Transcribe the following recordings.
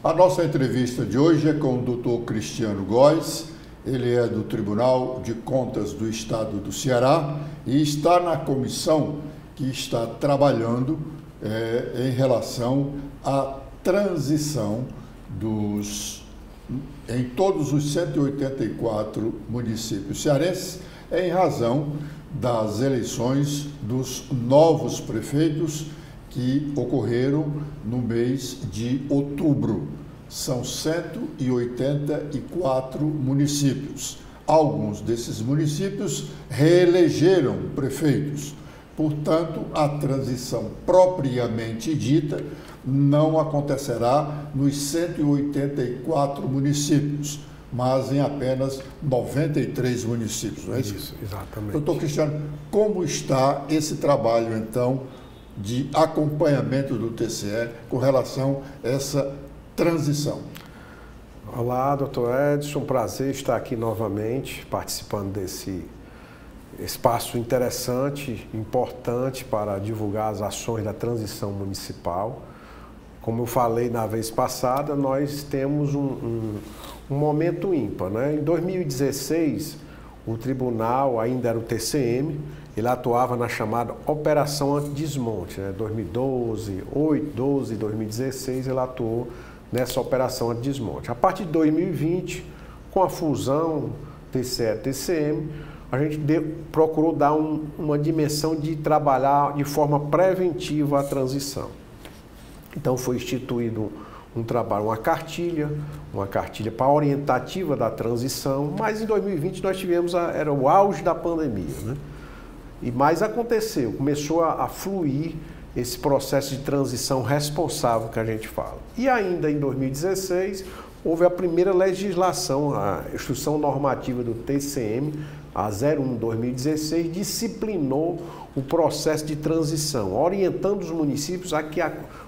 A nossa entrevista de hoje é com o Dr. Cristiano Góes. Ele é do Tribunal de Contas do Estado do Ceará e está na comissão que está trabalhando em relação à transição em todos os 184 municípios cearenses, em razão das eleições dos novos prefeitos que ocorreram no mês de outubro. São 184 municípios. Alguns desses municípios reelegeram prefeitos. Portanto, a transição propriamente dita não acontecerá nos 184 municípios, mas em apenas 93 municípios, não é isso? Isso, exatamente. Doutor Cristiano, como está esse trabalho, então, de acompanhamento do TCE com relação a essa transição? Olá, doutor Edson, prazer estar aqui novamente, participando desse espaço interessante, importante para divulgar as ações da transição municipal. Como eu falei na vez passada, nós temos um momento ímpar, né? Em 2016, o tribunal ainda era o TCM, ele atuava na chamada Operação Antidesmonte, né? 2012, 2016, ele atuou nessa Operação Antidesmonte. A partir de 2020, com a fusão TCE-TCM, a gente procurou dar uma dimensão de trabalhar de forma preventiva a transição. Então foi instituído um trabalho, uma cartilha para orientativa da transição, mas em 2020 nós tivemos, era o auge da pandemia, né? E mais aconteceu, começou a fluir esse processo de transição responsável que a gente fala. E ainda em 2016, houve a primeira legislação, a Instrução Normativa do TCM, a 01/2016, disciplinou o processo de transição, orientando os municípios a que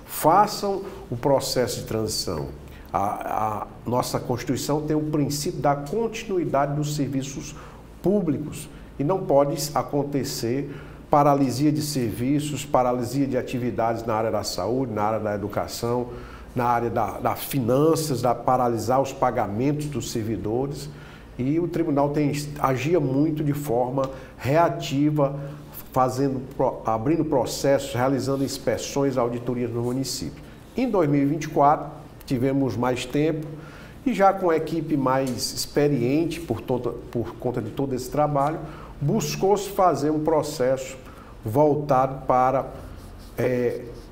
façam o processo de transição. A nossa Constituição tem o princípio da continuidade dos serviços públicos e não pode acontecer paralisia de serviços, paralisia de atividades na área da saúde, na área da educação, na área das finanças, paralisar os pagamentos dos servidores. E o tribunal agia muito de forma reativa, abrindo processos, realizando inspeções, auditorias no município. Em 2024, tivemos mais tempo e já com a equipe mais experiente por conta de todo esse trabalho, buscou-se fazer um processo voltado para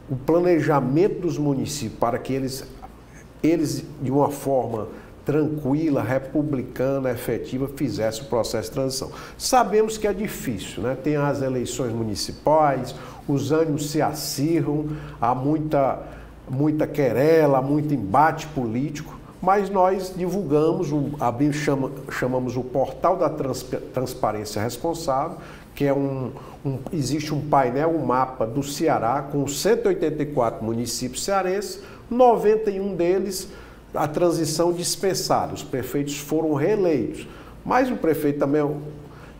o planejamento dos municípios, para que eles de uma forma tranquila, republicana, efetiva, fizesse o processo de transição. Sabemos que é difícil, né? Tem as eleições municipais, os ânimos se acirram, há muita querela, muito embate político, mas nós divulgamos, chamamos o Portal da Transparência Responsável, que é existe um painel, um mapa do Ceará, com 184 municípios cearenses, 91 deles a transição dispensada, os prefeitos foram reeleitos. Mas o prefeito também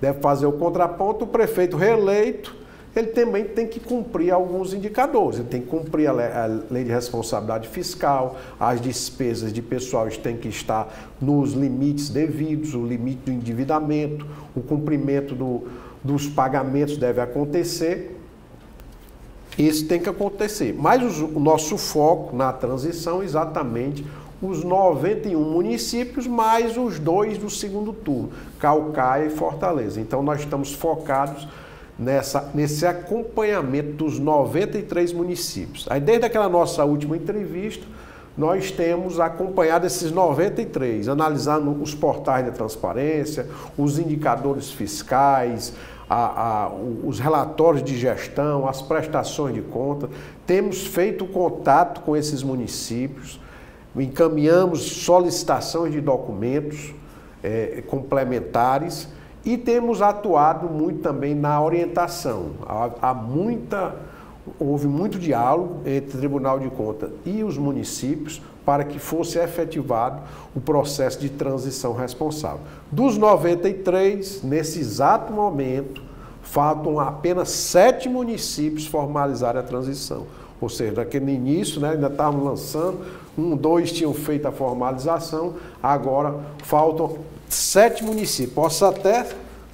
deve fazer o contraponto, o prefeito reeleito, ele também tem que cumprir alguns indicadores, ele tem que cumprir a lei de responsabilidade fiscal, as despesas de pessoal têm que estar nos limites devidos, o limite do endividamento, o cumprimento dos pagamentos deve acontecer. Isso tem que acontecer. Mas o nosso foco na transição é exatamente os 91 municípios, mais os 2 do segundo turno, Caucaia e Fortaleza. Então, nós estamos focados nesse acompanhamento dos 93 municípios. Aí, desde aquela nossa última entrevista, nós temos acompanhado esses 93, analisando os portais da transparência, os indicadores fiscais, os relatórios de gestão, as prestações de conta. Temos feito contato com esses municípios, encaminhamos solicitações de documentos complementares e temos atuado muito também na orientação. Houve muito diálogo entre o Tribunal de Contas e os municípios para que fosse efetivado o processo de transição responsável. Dos 93, nesse exato momento, faltam apenas 7 municípios formalizarem a transição. ou seja, naquele início, né, ainda estavam lançando, 2 tinham feito a formalização, agora faltam 7 municípios. Posso até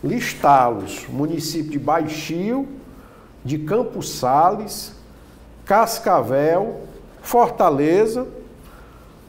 listá-los: município de Baixio, de Campos Sales, Cascavel, Fortaleza,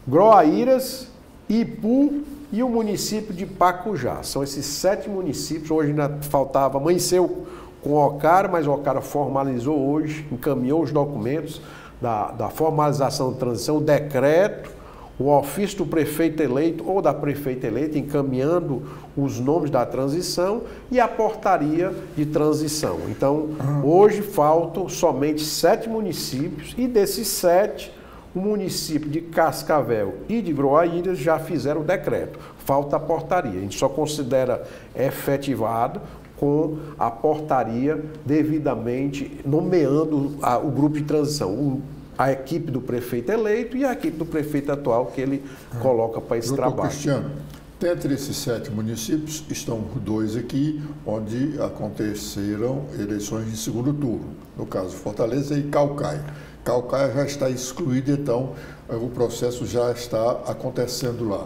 Groaíras, Ipu e o município de Pacujá. São esses 7 municípios. Hoje ainda faltava, amanheceu com o Ocara, mas o Ocara formalizou hoje, encaminhou os documentos da formalização da transição, o decreto, o ofício do prefeito eleito ou da prefeita eleita, encaminhando os nomes da transição e a portaria de transição. Então, hoje faltam somente 7 municípios e desses 7, o município de Cascavel e de Groaíras já fizeram o decreto. Falta a portaria. A gente só considera efetivado com a portaria devidamente nomeando o grupo de transição, a equipe do prefeito eleito e a equipe do prefeito atual que ele coloca para esse trabalho. Cristiano, dentre esses 7 municípios estão 2 aqui onde aconteceram eleições de segundo turno, no caso Fortaleza e Caucaia. Caucaia já está excluído, então o processo já está acontecendo lá.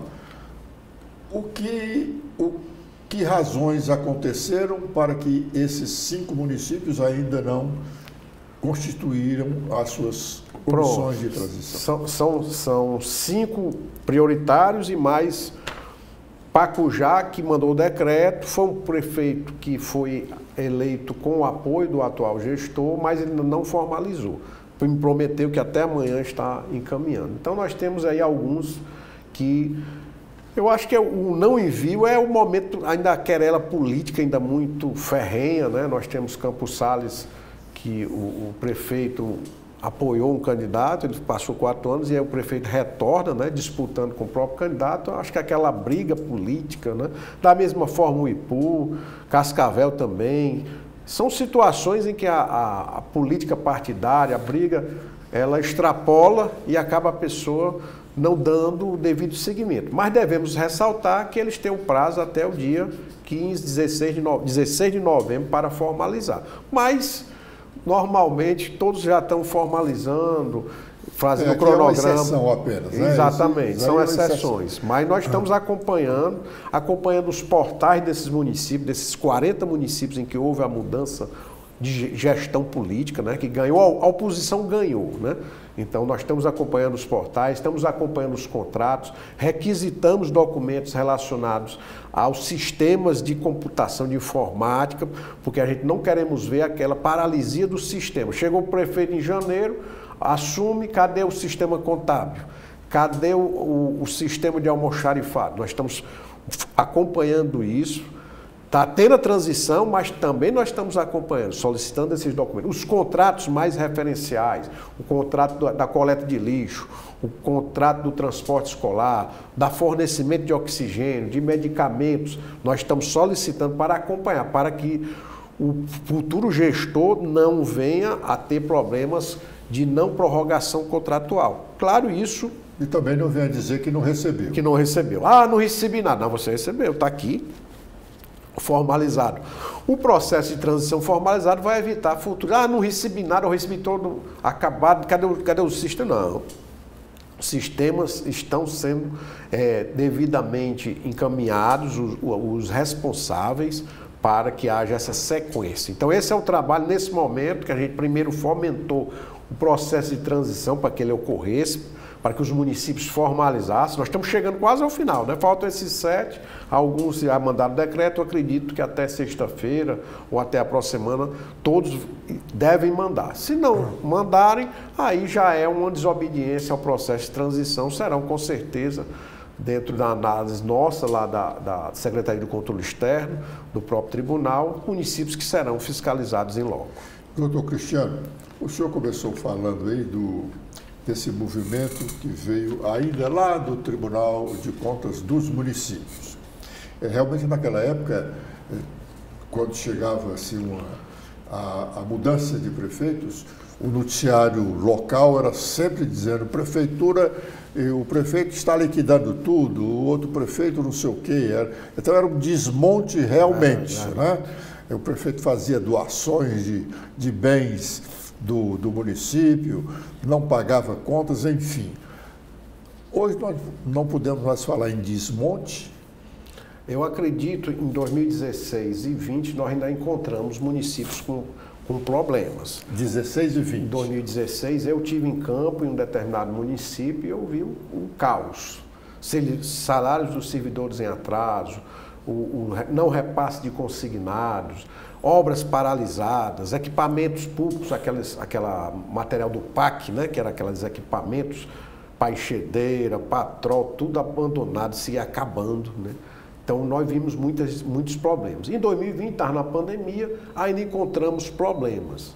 Que razões aconteceram para que esses 5 municípios ainda não constituíram as suas comissões de transição? São 5 prioritários e mais Pacujá, que mandou o decreto. Foi um prefeito que foi eleito com o apoio do atual gestor, mas ele não formalizou. Me prometeu que até amanhã está encaminhando. Então nós temos aí alguns que... Eu acho que o não envio é o momento, ainda a querela política ainda muito ferrenha, né? Nós temos Campos Sales, que o prefeito apoiou um candidato, ele passou 4 anos e aí o prefeito retorna, né, disputando com o próprio candidato. Eu acho que aquela briga política, né? Da mesma forma o Ipu, Cascavel também, são situações em que a política partidária, a briga, ela extrapola e acaba a pessoa não dando o devido seguimento. Mas devemos ressaltar que eles têm um prazo até o dia 16 de novembro para formalizar. Mas, normalmente, todos já estão formalizando, fazendo o cronograma. É uma exceção apenas, né? Exatamente, são exceções. Mas nós estamos acompanhando os portais desses municípios, desses 40 municípios em que houve a mudança de gestão política, né, que ganhou, a oposição ganhou, né? Então nós estamos acompanhando os portais, estamos acompanhando os contratos, requisitamos documentos relacionados aos sistemas de computação de informática, porque a gente não queremos ver aquela paralisia do sistema. Chegou o prefeito em janeiro, assume, cadê o sistema contábil? Cadê o sistema de almoxarifado? Nós estamos acompanhando isso. Está tendo a transição, mas também nós estamos acompanhando, solicitando esses documentos. Os contratos mais referenciais, o contrato da coleta de lixo, o contrato do transporte escolar, da fornecimento de oxigênio, de medicamentos, nós estamos solicitando para acompanhar, para que o futuro gestor não venha a ter problemas de não prorrogação contratual. Claro, isso... E também não venha dizer que não recebeu. Que não recebeu. Ah, não recebi nada. Não, você recebeu, está aqui. Formalizado. O processo de transição formalizado vai evitar futuro. Ah, não recebi nada, eu recebi todo acabado. Cadê o sistema? Não. Os sistemas estão sendo devidamente encaminhados, os responsáveis, para que haja essa sequência. Então, esse é o trabalho nesse momento que a gente primeiro fomentou o processo de transição para que ele ocorresse, para que os municípios formalizassem. Nós estamos chegando quase ao final, né? Faltam esses 7, alguns já mandaram decreto, eu acredito que até sexta-feira ou até a próxima semana todos devem mandar. Se não mandarem, aí já é uma desobediência ao processo de transição, serão com certeza, dentro da análise nossa, lá da Secretaria do Controle Externo, do próprio tribunal, municípios que serão fiscalizados em loco. Doutor Cristiano, o senhor começou falando aí desse movimento que veio ainda lá do Tribunal de Contas dos Municípios. Realmente, naquela época, quando chegava assim, a mudança de prefeitos, o noticiário local era sempre dizendo: prefeitura, o prefeito está liquidando tudo, o outro prefeito não sei o quê. Então era um desmonte realmente, né? O prefeito fazia doações de bens do município, não pagava contas, enfim. Hoje nós não podemos mais falar em desmonte. Eu acredito em 2016 e 20 nós ainda encontramos municípios com problemas. 16 e 20. Em 2016 eu tive em campo em um determinado município e eu vi o caos. Salários dos servidores em atraso, o não repasse de consignados, obras paralisadas, equipamentos públicos, aquela material do PAC, né, que era aqueles equipamentos para enxadeira, patrol, tudo abandonado, se ia acabando, né? Então, nós vimos muitos problemas. Em 2020, estava na pandemia, ainda encontramos problemas,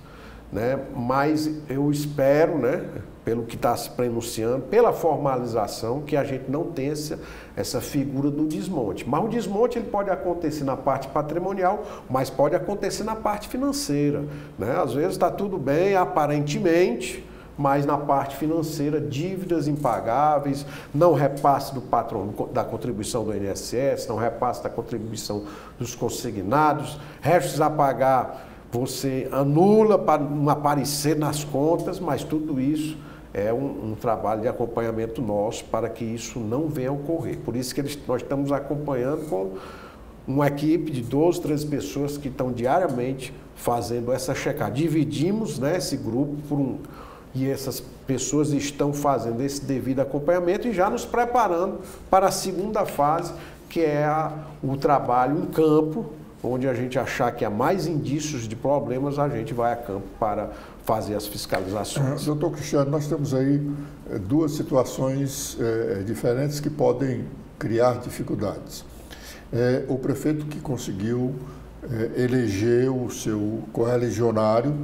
né? Mas eu espero, né, pelo que está se pronunciando, pela formalização, que a gente não tenha essa figura do desmonte. Mas o desmonte ele pode acontecer na parte patrimonial, mas pode acontecer na parte financeira, né? Às vezes está tudo bem, aparentemente, mas na parte financeira, dívidas impagáveis, não repasse do patrão da contribuição do INSS, não repasse da contribuição dos consignados, restos a pagar você anula para não aparecer nas contas, mas tudo isso é um trabalho de acompanhamento nosso para que isso não venha a ocorrer. Por isso que nós estamos acompanhando com uma equipe de 12, 13 pessoas que estão diariamente fazendo essa checagem. Dividimos, né, esse grupo e essas pessoas estão fazendo esse devido acompanhamento e já nos preparando para a segunda fase, que é o trabalho em campo, onde a gente achar que há mais indícios de problemas, a gente vai a campo para fazer as fiscalizações. Doutor Cristiano, nós temos aí duas situações diferentes que podem criar dificuldades. O prefeito que conseguiu eleger o seu correligionário,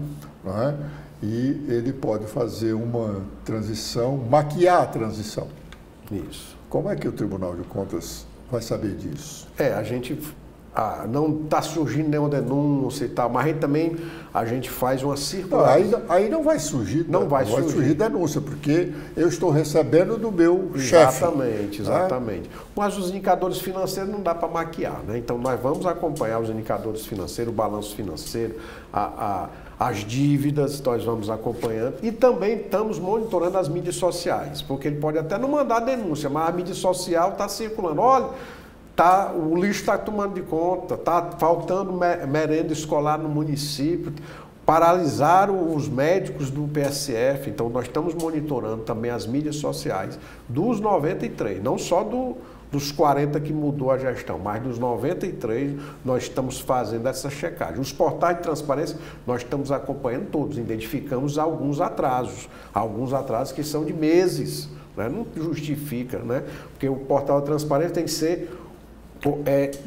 não é? E ele pode fazer uma transição, maquiar a transição. Isso. Como é que o Tribunal de Contas vai saber disso? A gente não está surgindo nenhuma denúncia e tal, mas a gente faz uma circular. Aí não vai surgir, não vai surgir denúncia, porque eu estou recebendo do meu chefe. Exatamente. Mas os indicadores financeiros não dá para maquiar, né? Então nós vamos acompanhar os indicadores financeiros, o balanço financeiro, as dívidas, nós vamos acompanhando e também estamos monitorando as mídias sociais, porque ele pode até não mandar denúncia, mas a mídia social está circulando. Olha, o lixo está tomando de conta, está faltando merenda escolar no município, paralisaram os médicos do PSF, então nós estamos monitorando também as mídias sociais dos 93, não só dos 40 que mudou a gestão, mas dos 93 nós estamos fazendo essa checagem. Os portais de transparência nós estamos acompanhando todos, identificamos alguns atrasos que são de meses, né? Não justifica, né? Porque o portal de transparência tem que ser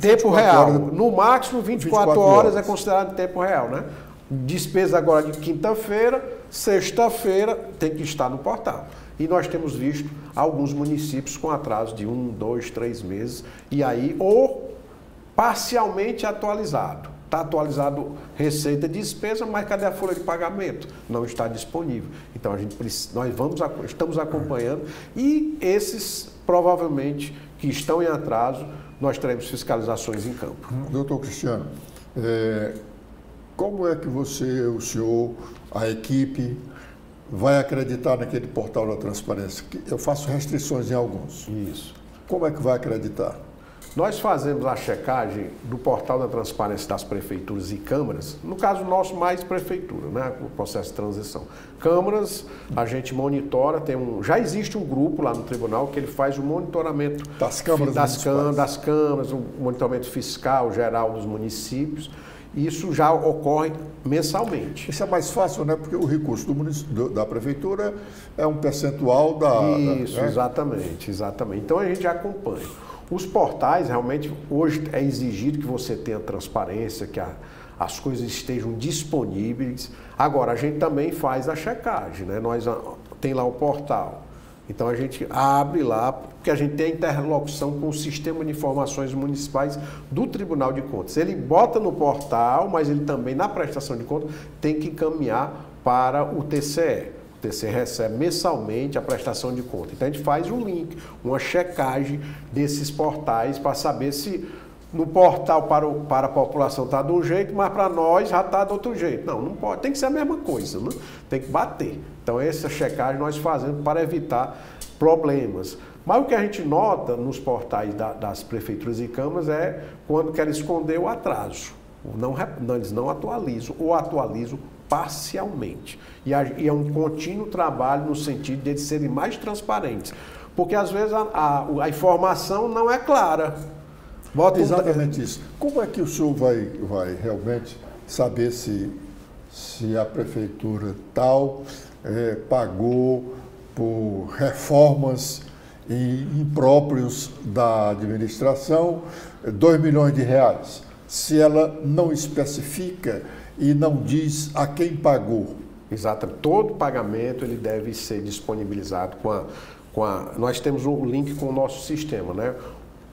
tempo real, no máximo 24 horas é considerado tempo real, né? Despesa agora de quinta-feira, sexta-feira tem que estar no portal. E nós temos visto alguns municípios com atraso de 1, 2, 3 meses, e aí, ou parcialmente atualizado. Está atualizado receita e despesa, mas cadê a folha de pagamento? Não está disponível. Então, estamos acompanhando, e esses, provavelmente, que estão em atraso, nós teremos fiscalizações em campo. Doutor Cristiano, como é que o senhor, a equipe, vai acreditar naquele portal da transparência? Eu faço restrições em alguns. Isso. Como é que vai acreditar? Nós fazemos a checagem do portal da transparência das prefeituras e câmaras, no caso nosso mais prefeitura, né, o processo de transição. Câmaras, a gente monitora, já existe um grupo lá no tribunal que ele faz o monitoramento das câmaras, o monitoramento fiscal geral dos municípios. Isso já ocorre mensalmente. Isso é mais fácil, né? Porque o recurso da prefeitura é um percentual Isso, né? Exatamente. Então a gente acompanha. Os portais, realmente, hoje é exigido que você tenha transparência, que as coisas estejam disponíveis. Agora, a gente também faz a checagem, né? Tem lá o portal. Então a gente abre lá, porque a gente tem a interlocução com o Sistema de Informações Municipais do Tribunal de Contas. Ele bota no portal, mas ele também, na prestação de contas, tem que encaminhar para o TCE. O TCE recebe mensalmente a prestação de contas. Então a gente faz um link, uma checagem desses portais para saber se no portal para a população está de um jeito, mas para nós já está de outro jeito. Não, não pode, tem que ser a mesma coisa, né? Tem que bater. Então essa checagem nós fazemos para evitar problemas. Mas o que a gente nota nos portais das prefeituras e câmaras é quando querem esconder o atraso. Eles não atualizam ou atualizam parcialmente. E é um contínuo trabalho no sentido de eles serem mais transparentes. Porque às vezes a informação não é clara. Exatamente isso. Como é que o senhor vai realmente saber se a prefeitura tal pagou por reformas impróprios da administração R$2 milhões, se ela não especifica e não diz a quem pagou? Exato. Todo pagamento ele deve ser disponibilizado nós temos um link com o nosso sistema, né?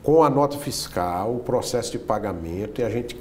Com a nota fiscal, o processo de pagamento, e a gente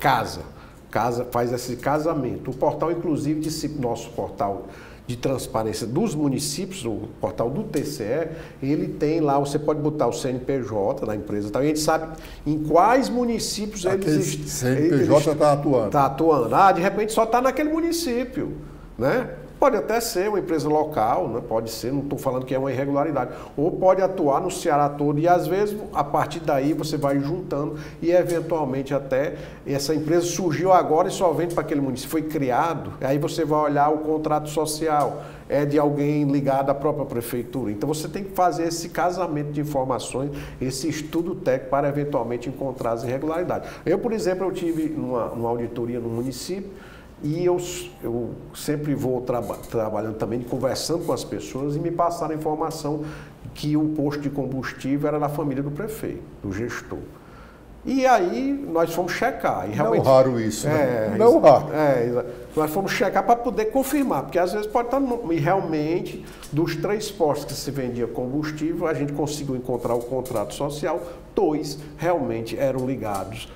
faz esse casamento. O portal, inclusive, nosso portal de transparência dos municípios, o portal do TCE, ele tem lá, você pode botar o CNPJ da empresa, então a gente sabe em quais municípios eles CNPJ está atuando. Está atuando. De repente só está naquele município, né? Pode até ser uma empresa local, né? Pode ser, não estou falando que é uma irregularidade. Ou pode atuar no Ceará todo e às vezes a partir daí você vai juntando e eventualmente até essa empresa surgiu agora e só vende para aquele município, foi criado, aí você vai olhar o contrato social, é de alguém ligado à própria prefeitura. Então você tem que fazer esse casamento de informações, esse estudo técnico para eventualmente encontrar as irregularidades. Eu, por exemplo, eu tive numa auditoria no município, e eu sempre vou trabalhando também, conversando com as pessoas e me passaram a informação que o posto de combustível era da família do prefeito, do gestor. E aí nós fomos checar. E realmente, não raro isso, né? Não raro. Nós fomos checar para poder confirmar, porque às vezes pode estar... E realmente, dos 3 postos que se vendia combustível, a gente conseguiu encontrar o contrato social, 2 realmente eram ligados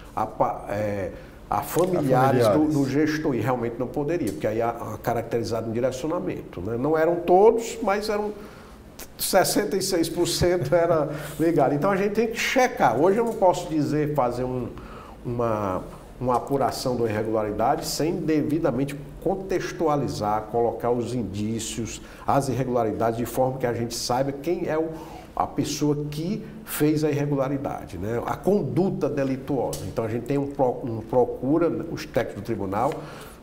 a familiares do gestor, e realmente não poderia, porque aí caracterizado um direcionamento, né? Não eram todos, mas eram 66% era ligado. Então a gente tem que checar. Hoje eu não posso fazer uma apuração da irregularidade sem devidamente contextualizar, colocar os indícios, as irregularidades, de forma que a gente saiba quem é a pessoa que fez a irregularidade, né? A conduta delituosa. Então a gente tem procura, os técnicos do tribunal,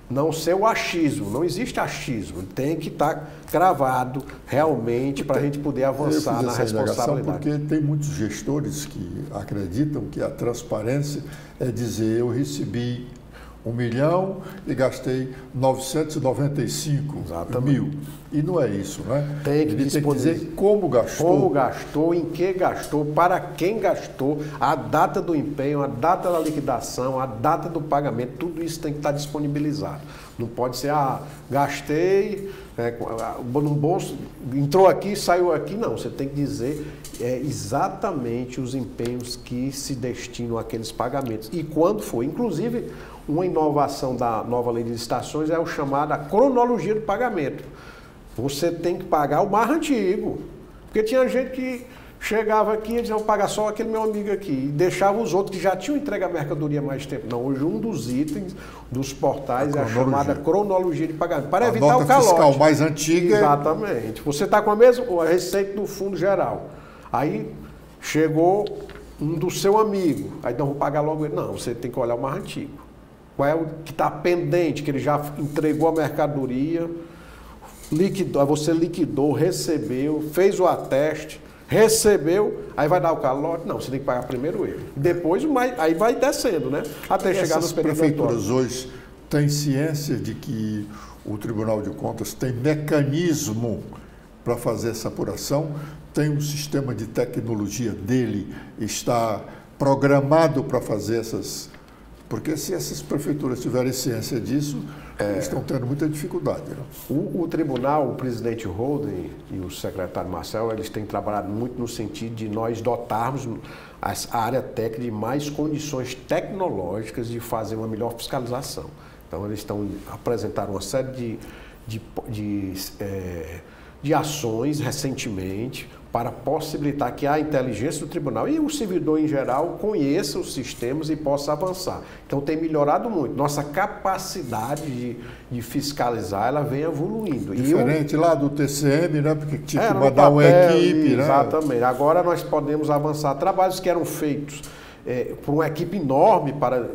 não ser o achismo, não existe achismo, tem que estar gravado realmente para a gente poder avançar na responsabilidade. Porque tem muitos gestores que acreditam que a transparência é dizer: eu recebi 1 milhão e gastei 995 mil. E não é isso, né? Tem que dizer como gastou. Como gastou, em que gastou, para quem gastou, a data do empenho, a data da liquidação, a data do pagamento, tudo isso tem que estar disponibilizado. Não pode ser, gastei, no bolso, entrou aqui, saiu aqui. Não, você tem que dizer exatamente os empenhos que se destinam àqueles pagamentos. E quando foi. Inclusive, uma inovação da nova lei de licitações é o chamado a cronologia do pagamento. Você tem que pagar o mais antigo. Porque tinha gente que chegava aqui e dizia: vou pagar só aquele meu amigo aqui. E deixava os outros que já tinham entregue a mercadoria há mais tempo. Não, hoje um dos itens dos portais é a chamada cronologia de pagamento. Para evitar o calote. A nota fiscal mais antiga. Exatamente. Você está com a receita do Fundo Geral. Aí chegou um do seu amigo. Aí não, vou pagar logo ele. Não, você tem que olhar o mais antigo. Qual é o que está pendente, que ele já entregou a mercadoria, você liquidou, recebeu, fez o ateste, recebeu, aí vai dar o calote? Não, você tem que pagar primeiro ele. Depois, aí vai descendo, né? Até chegar no período. As prefeituras hoje têm ciência de que o Tribunal de Contas tem mecanismo para fazer essa apuração, tem um sistema de tecnologia dele, está programado para fazer essas... Porque se essas prefeituras tiverem ciência disso, eles estão tendo muita dificuldade. Né? O tribunal, o presidente Holden e o secretário Marcel, eles têm trabalhado muito no sentido de nós dotarmos a área técnica de mais condições tecnológicas de fazer uma melhor fiscalização. Então eles apresentaram uma série de de ações recentemente para possibilitar que a inteligência do tribunal e o servidor em geral conheça os sistemas e possa avançar. Então tem melhorado muito. Nossa capacidade de fiscalizar, ela vem evoluindo. Diferente lá do TCM, né? Porque tinha que mandar uma equipe, né? Exatamente. Agora nós podemos avançar. Trabalhos que eram feitos por uma equipe enorme para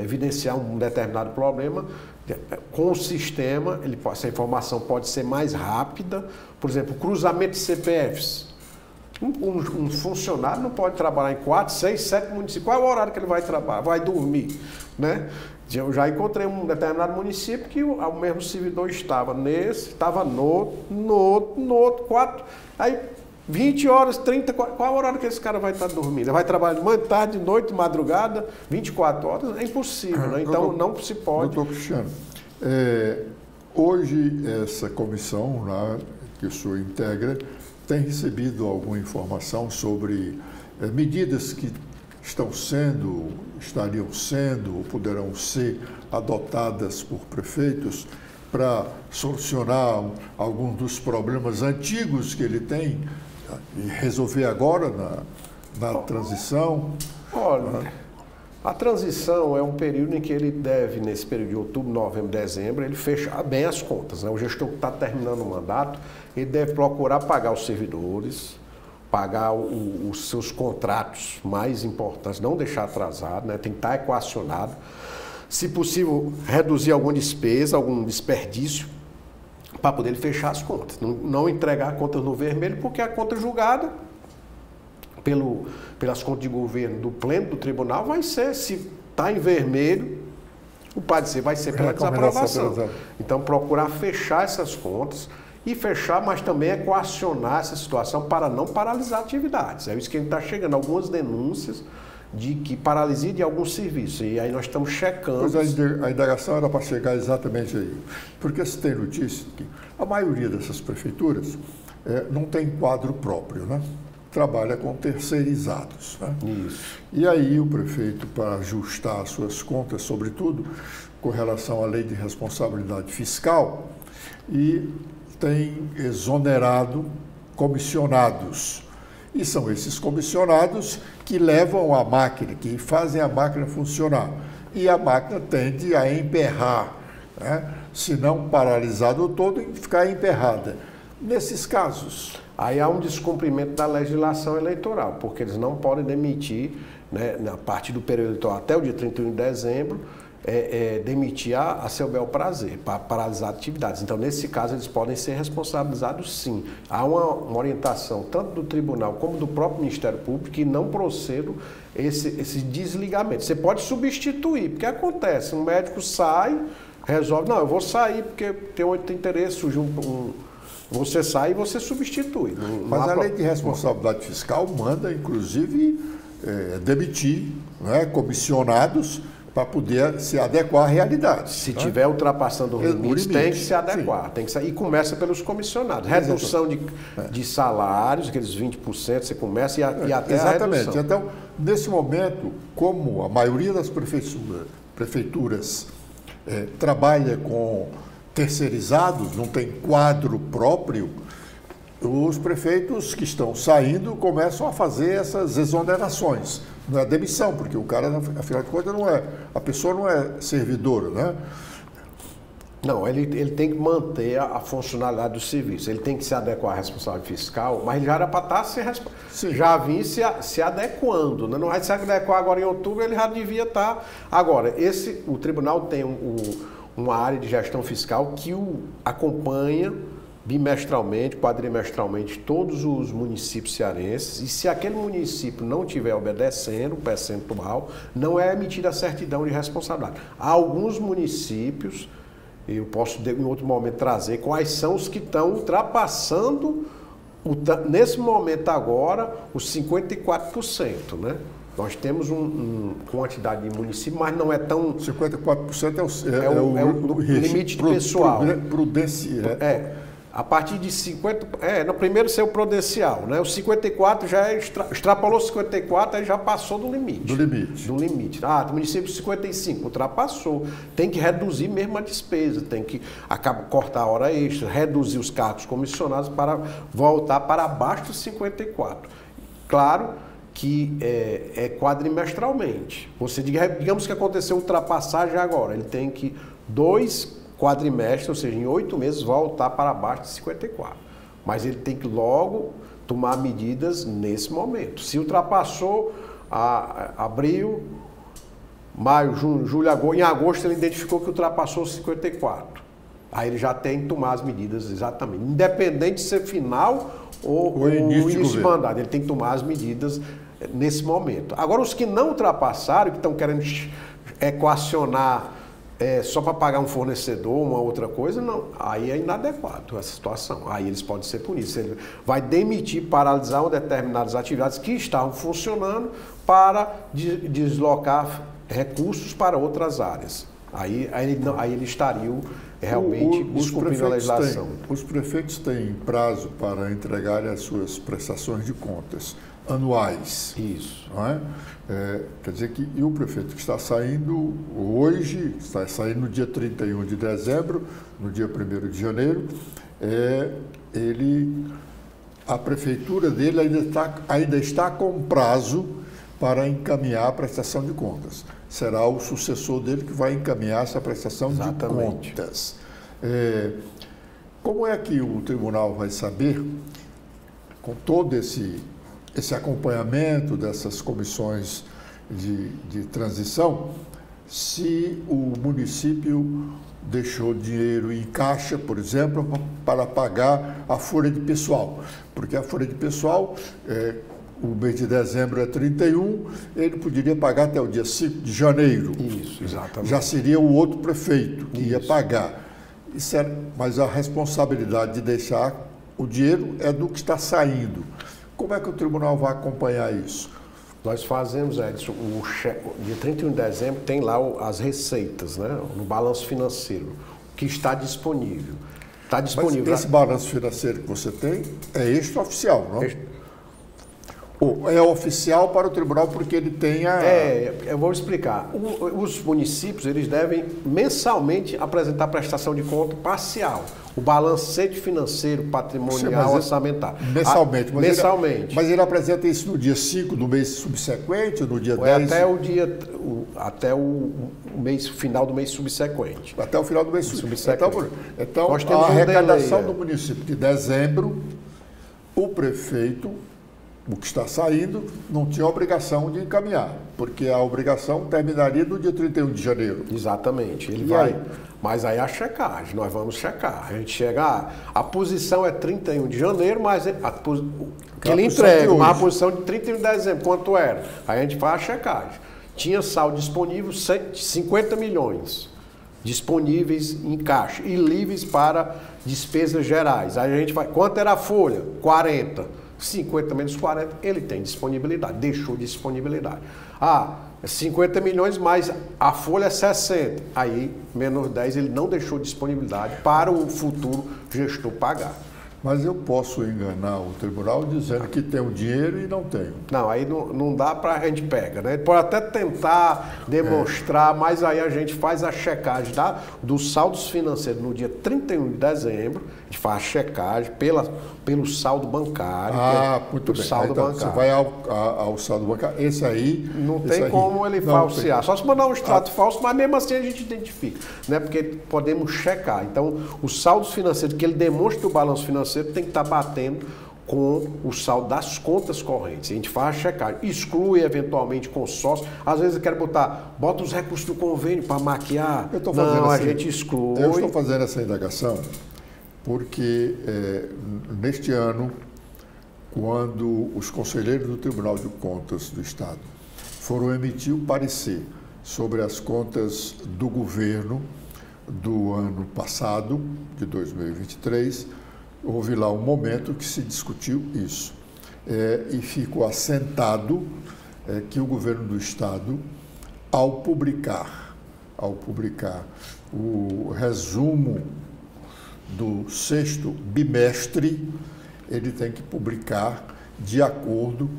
evidenciar um determinado problema, com o sistema, essa informação pode ser mais rápida. Por exemplo, cruzamento de CPFs. Um funcionário não pode trabalhar em 4, 6, 7 municípios. Qual é o horário que ele vai trabalhar? Vai dormir, né? Eu já encontrei um determinado município que o mesmo servidor estava nesse, estava no outro, 4. Aí 20 horas, 30, qual é o horário que esse cara vai estar dormindo? Ele vai trabalhar de manhã, tarde, de noite, de madrugada, 24 horas? É impossível, né? Então não se pode. Doutor Cristiano, hoje essa comissão, né, que o senhor integra, tem recebido alguma informação sobre medidas que estariam sendo ou poderão ser adotadas por prefeitos para solucionar alguns dos problemas antigos que ele tem e resolver agora na transição? Olha, a transição é um período em que ele deve, nesse período de outubro, novembro, dezembro, ele fechar bem as contas, né? O gestor que está terminando o mandato, ele deve procurar pagar os servidores, pagar os seus contratos mais importantes, não deixar atrasado, né? Tem que estar equacionado. Se possível, reduzir alguma despesa, algum desperdício, para poder fechar as contas. Não entregar contas no vermelho, porque a conta julgada pelas contas de governo do pleno do tribunal vai ser, se está em vermelho, o parecer vai ser pela desaprovação. Então, procurar fechar essas contas e fechar, mas também equacionar essa situação para não paralisar atividades. É isso que a gente está chegando. Algumas denúncias de que paralisia de alguns serviços. E aí nós estamos checando. Pois a indagação era para chegar exatamente aí. Porque se tem notícia que a maioria dessas prefeituras não tem quadro próprio, né? Trabalha com terceirizados, né? Isso. E aí o prefeito, para ajustar as suas contas, sobretudo com relação à lei de responsabilidade fiscal, e tem exonerado comissionados. E são esses comissionados que levam a máquina, que fazem a máquina funcionar. E a máquina tende a emperrar, né? Se não paralisado todo, ficar emperrada. Nesses casos, aí há um descumprimento da legislação eleitoral, porque eles não podem demitir, né, a partir do período eleitoral até o dia 31 de dezembro, demitir a seu bel prazer, para paralisar atividades. Então, nesse caso, eles podem ser responsabilizados, sim. Há uma orientação, tanto do tribunal como do próprio Ministério Público, que não procedam esse desligamento. Você pode substituir, porque acontece, um médico sai, resolve, não, eu vou sair porque tem outro interesse, surgiu você sai e você substitui. Mas a lei de responsabilidade fiscal manda, inclusive, demitir, né, comissionados para poder se adequar à realidade. Se tiver ultrapassando o limite, tem que se adequar. Tem que sair, e começa pelos comissionados. Redução de salários, aqueles 20%, você começa e até exatamente. A redução. Então, nesse momento, como a maioria das prefeituras trabalha com terceirizados, não tem quadro próprio, os prefeitos que estão saindo começam a fazer essas exonerações. Não é demissão, porque o cara, afinal de contas, a pessoa não é servidora, né? Não, ele tem que manter a funcionalidade do serviço, ele tem que se adequar à responsabilidade fiscal, mas ele já era para estar já vinha se adequando, né? Não vai se adequar agora em outubro, ele já devia estar. Agora, o tribunal tem uma área de gestão fiscal que acompanha bimestralmente, quadrimestralmente, todos os municípios cearenses, e se aquele município não estiver obedecendo o percentual, não é emitida a certidão de responsabilidade. Há alguns municípios, eu posso em outro momento trazer quais são os que estão ultrapassando, nesse momento agora, os 54%, né? Nós temos uma quantidade de municípios, mas não é tão... 54% é o limite pessoal. Prudência. A partir de 50... no primeiro ser o prudencial, né? O 54 já extrapolou 54, aí já passou do limite. Do limite. Do limite. Do município 55, ultrapassou. Tem que reduzir mesmo a despesa, tem que cortar a hora extra, reduzir os cargos comissionados para voltar para abaixo dos 54. Claro que é quadrimestralmente. Você, digamos que aconteceu ultrapassagem agora, ele tem que 2 quadrimestres, ou seja, em 8 meses, voltar para abaixo de 54. Mas ele tem que logo tomar medidas nesse momento. Se ultrapassou abril, maio, junho, julho, agosto, em agosto ele identificou que ultrapassou 54. Aí ele já tem que tomar as medidas exatamente. Independente de ser final ou início de mandato, ele tem que tomar as medidas nesse momento. Agora, os que não ultrapassaram, que estão querendo equacionar só para pagar um fornecedor, uma outra coisa, não. Aí é inadequado essa situação. Aí eles podem ser punidos. Ele vai demitir, paralisar determinadas atividades que estavam funcionando para deslocar recursos para outras áreas. Aí ele estaria realmente descumprindo a legislação. Os prefeitos têm prazo para entregarem as suas prestações de contas anuais. Isso. Não é? Quer dizer que o prefeito que está saindo hoje, está saindo no dia 31 de dezembro, no dia 1º de janeiro, a prefeitura dele ainda está com prazo para encaminhar a prestação de contas. Será o sucessor dele que vai encaminhar essa prestação de contas. Como é que o tribunal vai saber, com todo esse acompanhamento dessas comissões de transição, se o município deixou dinheiro em caixa, por exemplo, para pagar a folha de pessoal? Porque a folha de pessoal, o mês de dezembro é 31, ele poderia pagar até o dia 5 de janeiro. Isso, exatamente. Já seria o outro prefeito que ia pagar. Mas a responsabilidade de deixar o dinheiro é do que está saindo. Como é que o tribunal vai acompanhar isso? Nós fazemos, Edson, dia 31 de dezembro tem lá as receitas, né, no balanço financeiro, que está disponível. Está disponível. Mas esse balanço financeiro que você tem é extraoficial, não? Ou é oficial para o tribunal porque ele tem eu vou explicar. Os municípios, eles devem mensalmente apresentar prestação de conta parcial. O balancete financeiro, patrimonial, orçamentário. Mensalmente. Mensalmente. Mas ele apresenta isso no dia 5 do mês subsequente, no dia 10? Até o mês final do mês subsequente. Até o final do mês subsequente. Então a arrecadação do município de dezembro, o prefeito, o que está saindo, não tinha obrigação de encaminhar, porque a obrigação terminaria no dia 31 de janeiro. Exatamente. Ele vai. Mas aí a checagem, nós vamos checar. A gente chega, a posição é 31 de janeiro, mas que ele entrega, mas a posição de 31 de dezembro, quanto era? Aí a gente faz a checagem. Tinha saldo disponível 50 milhões disponíveis em caixa e livres para despesas gerais. Aí a gente vai, quanto era a folha? 40. 50 menos 40, ele tem disponibilidade, deixou disponibilidade. 50 milhões mais a folha é 60, aí menos 10 ele não deixou disponibilidade para o futuro gestor pagar. Mas eu posso enganar o tribunal dizendo que tem o dinheiro e não tenho. Não, aí não dá para a gente pega, né? Ele pode até tentar demonstrar, mas aí a gente faz a checagem dos saldos financeiros no dia 31 de dezembro, a gente faz a checagem pelo saldo bancário. Muito bem. Saldo então, bancário. Você vai ao saldo bancário. Esse aí... Não tem como ele falsear. Só se mandar um extrato falso, mas mesmo assim a gente identifica, né? Porque podemos checar. Então, os saldos financeiros que ele demonstra o balanço financeiro tem que estar batendo com o saldo das contas correntes. A gente faz a checagem, exclui eventualmente consórcio. Às vezes eu quero bota os recursos do convênio para maquiar. A gente exclui. Eu estou fazendo essa indagação porque neste ano, quando os conselheiros do Tribunal de Contas do Estado foram emitir o parecer sobre as contas do governo do ano passado, de 2023, houve lá um momento que se discutiu isso. E ficou assentado que o governo do Estado, ao publicar o resumo do 6º bimestre, ele tem que publicar de acordo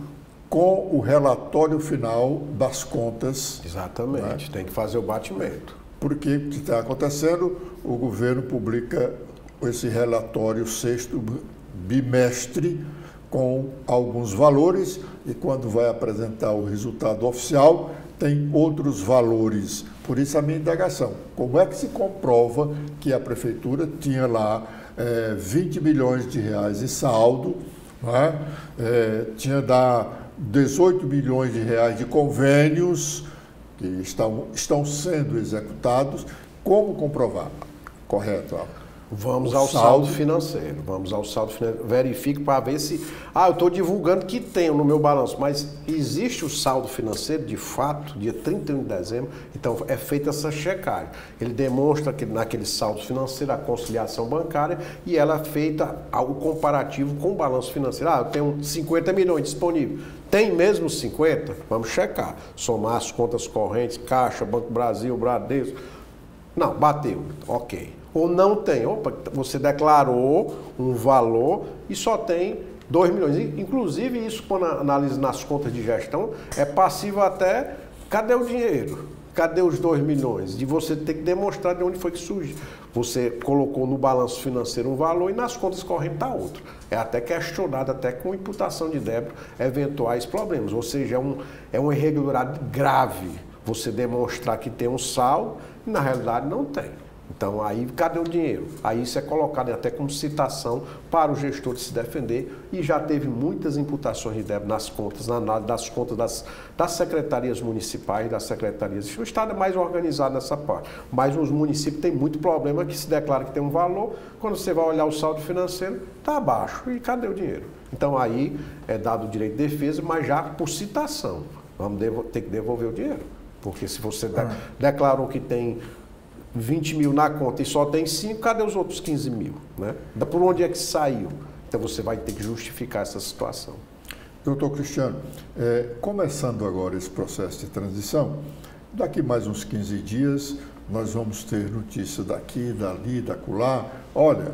com o relatório final das contas. Exatamente, né? Tem que fazer o batimento. Porque o que está acontecendo, o governo publica esse relatório 6º bimestre com alguns valores e quando vai apresentar o resultado oficial tem outros valores. Por isso a minha indagação, como é que se comprova que a prefeitura tinha lá 20 milhões de reais em saldo, né? Tinha 18 milhões de reais de convênios que estão sendo executados, como comprovar? Correto, Vamos ao saldo financeiro, vamos ao saldo financeiro, verifique para ver se... eu estou divulgando que tenho no meu balanço, mas existe o saldo financeiro de fato, dia 31 de dezembro, então é feita essa checagem. Ele demonstra que naquele saldo financeiro a conciliação bancária e ela é feita o comparativo com o balanço financeiro. Eu tenho 50 milhões disponíveis. Tem mesmo 50? Vamos checar. Somar as contas correntes, Caixa, Banco Brasil, Bradesco. Não, bateu. Ok. Ou não tem. Opa, você declarou um valor e só tem 2 milhões. Inclusive, isso, quando analisa nas contas de gestão, é passivo até, cadê o dinheiro? Cadê os 2 milhões? De você ter que demonstrar de onde foi que surge. Você colocou no balanço financeiro um valor e nas contas correntes está outro. É até questionado, até com imputação de débito, eventuais problemas. Ou seja, é uma irregularidade grave você demonstrar que tem um saldo e na realidade não tem. Então, aí, cadê o dinheiro? Aí isso é colocado até como citação para o gestor se defender e já teve muitas imputações de débito nas contas, na análise das contas das secretarias municipais, das secretarias. O Estado é mais organizado nessa parte, mas os municípios têm muito problema que se declara que tem um valor, quando você vai olhar o saldo financeiro, está abaixo. E cadê o dinheiro? Então, aí é dado o direito de defesa, mas já por citação. Vamos ter que devolver o dinheiro. Porque se você declarou que tem 20 mil na conta e só tem 5, cadê os outros 15 mil? Né? Por onde é que saiu? Então você vai ter que justificar essa situação. Doutor Cristiano, começando agora esse processo de transição, daqui mais uns 15 dias nós vamos ter notícia daqui, dali, dacolá. Olha,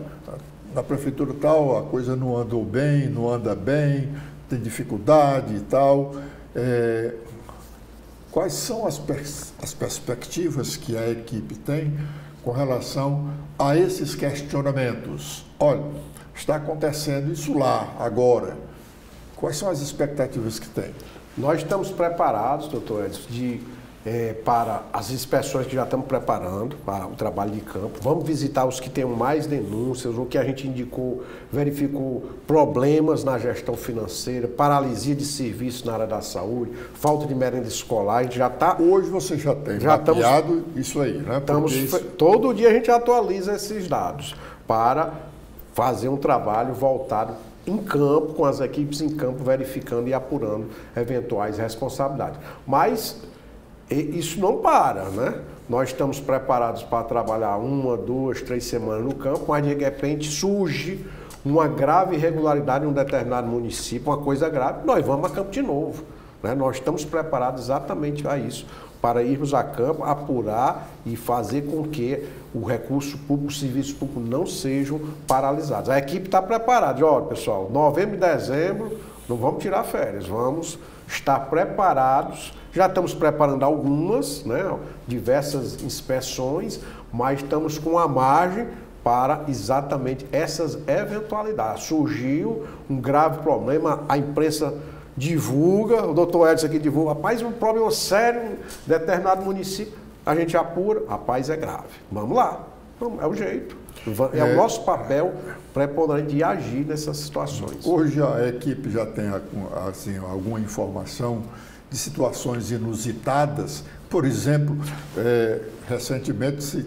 na prefeitura tal a coisa não andou bem, não anda bem, tem dificuldade e tal. Quais são as perspectivas que a equipe tem com relação a esses questionamentos? Olha, está acontecendo isso lá, agora. Quais são as expectativas que tem? Nós estamos preparados, doutor Edson, para as inspeções que já estamos preparando, para o trabalho de campo. Vamos visitar os que tenham mais denúncias, o que a gente indicou, verificou problemas na gestão financeira, paralisia de serviço na área da saúde, falta de merenda escolar. A gente já está... Hoje você já tem mapeado isso aí, né? Todo dia a gente atualiza esses dados para fazer um trabalho voltado em campo, com as equipes em campo, verificando e apurando eventuais responsabilidades. Mas isso não para, né? Nós estamos preparados para trabalhar 1, 2, 3 semanas no campo, mas de repente surge uma grave irregularidade em um determinado município, uma coisa grave, nós vamos a campo de novo. Né? Nós estamos preparados exatamente a isso, para irmos a campo, apurar e fazer com que o recurso público, o serviço público não sejam paralisados. A equipe está preparada. Olha, pessoal, novembro e dezembro, não vamos tirar férias, vamos estar preparados. Já estamos preparando algumas, né, diversas inspeções, mas estamos com a margem para exatamente essas eventualidades. Surgiu um grave problema, a imprensa divulga, o doutor Edson aqui divulga, rapaz, um problema sério em determinado município, a gente apura, rapaz, é grave. Vamos lá, é o jeito. É o nosso papel preponderante de agir nessas situações. Hoje a equipe já tem assim, alguma informação de situações inusitadas. Por exemplo, recentemente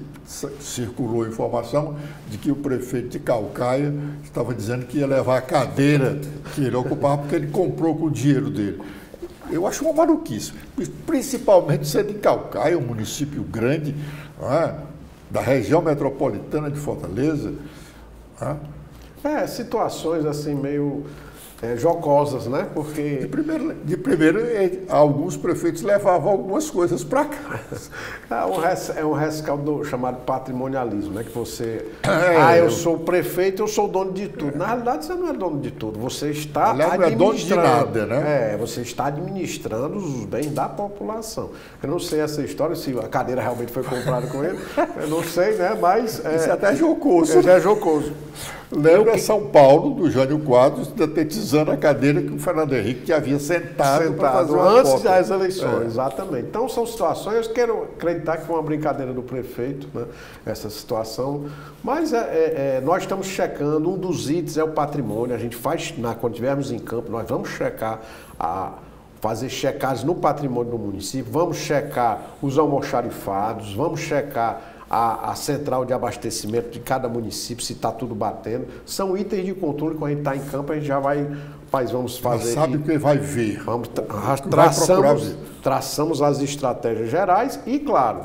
circulou informação de que o prefeito de Caucaia estava dizendo que ia levar a cadeira que ele ocupava porque ele comprou com o dinheiro dele. Eu acho uma maluquice, principalmente sendo em Caucaia, um município grande, da região metropolitana de Fortaleza. Situações assim meio jocosas, né? Porque... De primeiro, alguns prefeitos levavam algumas coisas para casa. É um rescaldo chamado patrimonialismo, né? Que você... eu sou o prefeito, eu sou o dono de tudo. Na realidade, você não é dono de tudo. Você está administrando... Não é dono de nada, né? Você está administrando os bens da população. Eu não sei essa história, se a cadeira realmente foi comprada com ele. Eu não sei, né? Mas... Isso é até jocoso. Isso é jocoso. Lembra São Paulo, do Jânio Quadros, sintetizando a cadeira que o Fernando Henrique havia sentado para fazer uma antes foto. das eleições, exatamente. Então são situações, eu quero acreditar que foi uma brincadeira do prefeito, né, essa situação, mas nós estamos checando, um dos itens é o patrimônio, a gente faz, quando estivermos em campo, nós vamos checar fazer checagens no patrimônio do município, vamos checar os almoxarifados, vamos checar a central de abastecimento de cada município, se está tudo batendo. São itens de controle, quando a gente está em campo, a gente já vamos fazer... Mas sabe o que vai ver. Traçamos as estratégias gerais e, claro,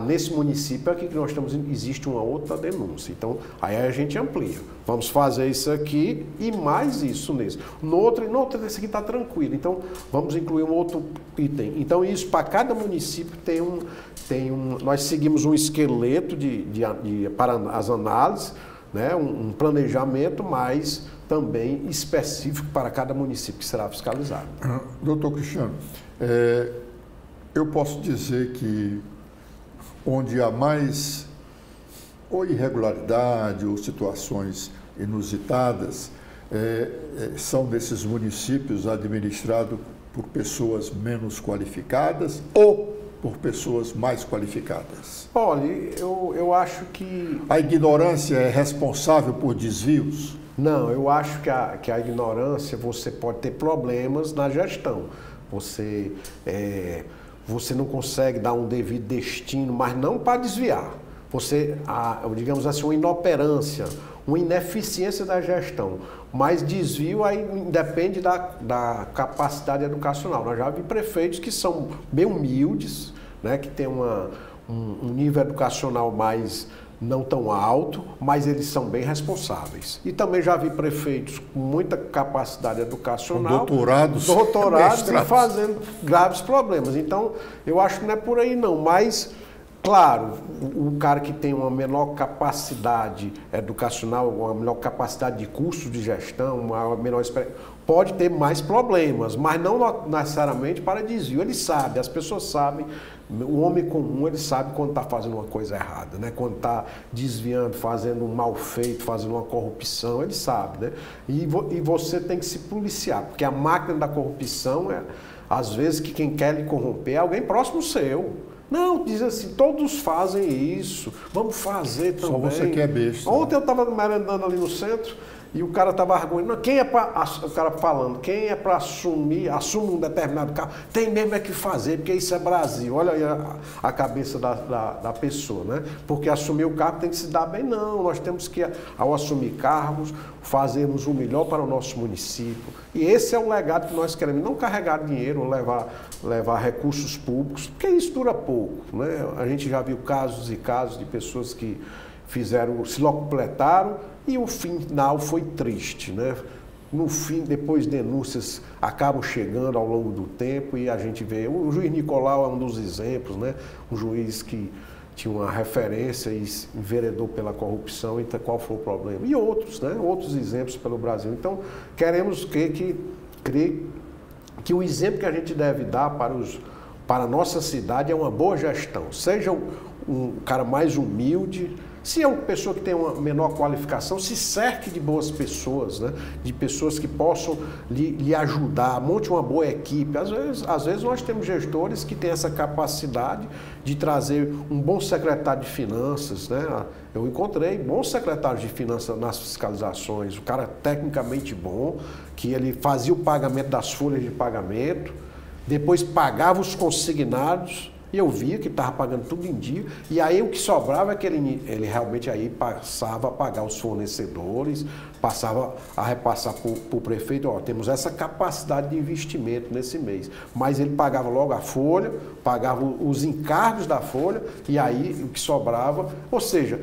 nesse município aqui que nós estamos, existe uma outra denúncia. Então, aí a gente amplia. Vamos fazer isso aqui e mais isso nesse. No outro esse aqui está tranquilo. Então, vamos incluir um outro item. Então, isso para cada município nós seguimos um esqueleto para as análises, né? Um planejamento, mas também específico para cada município que será fiscalizado. Doutor Cristiano, eu posso dizer que onde há mais ou irregularidade ou situações inusitadas são desses municípios administrados por pessoas menos qualificadas ou por pessoas mais qualificadas? Olha, eu acho que... A ignorância é responsável por desvios? Não, eu acho que a ignorância, você pode ter problemas na gestão. Você não consegue dar um devido destino, mas não para desviar. Digamos assim, uma inoperância, uma ineficiência da gestão. Mas desvio aí depende da capacidade educacional. Nós já vimos prefeitos que são bem humildes, né, que têm um nível educacional mais não tão alto, mas eles são bem responsáveis. E também já vi prefeitos com muita capacidade educacional, doutorados e fazendo graves problemas. Então, eu acho que não é por aí não, mas, claro, o cara que tem uma menor capacidade educacional, uma menor capacidade de curso de gestão, uma menor experiência, pode ter mais problemas, mas não necessariamente para desvio. Ele sabe, as pessoas sabem, o homem comum, ele sabe quando está fazendo uma coisa errada, né? Quando está desviando, fazendo um mal feito, fazendo uma corrupção, ele sabe, né? E você tem que se policiar, porque a máquina da corrupção, às vezes, que quem quer lhe corromper é alguém próximo seu. Não, diz assim, todos fazem isso, vamos fazer também. Só você que é besta. Ontem eu estava merendando ali no centro e o cara estava argumentando, o cara falando, quem é para assume um determinado carro, tem mesmo que fazer, porque isso é Brasil. Olha aí a cabeça da pessoa, né? Porque assumir o cargo tem que se dar bem. Não, nós temos que, ao assumir cargos, fazermos o melhor para o nosso município. E esse é o legado que nós queremos, não carregar dinheiro, levar recursos públicos, porque isso dura pouco, né? A gente já viu casos e casos de pessoas que se locupletaram e o final foi triste, né? No fim, depois denúncias acabam chegando ao longo do tempo e a gente vê, o juiz Nicolau é um dos exemplos, né? Um juiz que tinha uma referência e enveredou pela corrupção, então qual foi o problema? E outros, né? Outros exemplos pelo Brasil. Então, queremos crer que o exemplo que a gente deve dar para a nossa cidade é uma boa gestão. Seja um cara mais humilde, se é uma pessoa que tem uma menor qualificação, se cerque de boas pessoas, né? De pessoas que possam lhe ajudar, monte uma boa equipe. Às vezes nós temos gestores que têm essa capacidade de trazer um bom secretário de finanças, né? Eu encontrei bons secretários de finanças nas fiscalizações, o cara tecnicamente bom, que ele fazia o pagamento das folhas de pagamento, depois pagava os consignados, e eu via que estava pagando tudo em dia, e aí o que sobrava é que ele realmente aí passava a pagar os fornecedores, passava a repassar para o prefeito, temos essa capacidade de investimento nesse mês. Mas ele pagava logo a folha, pagava os encargos da folha, e aí o que sobrava, ou seja,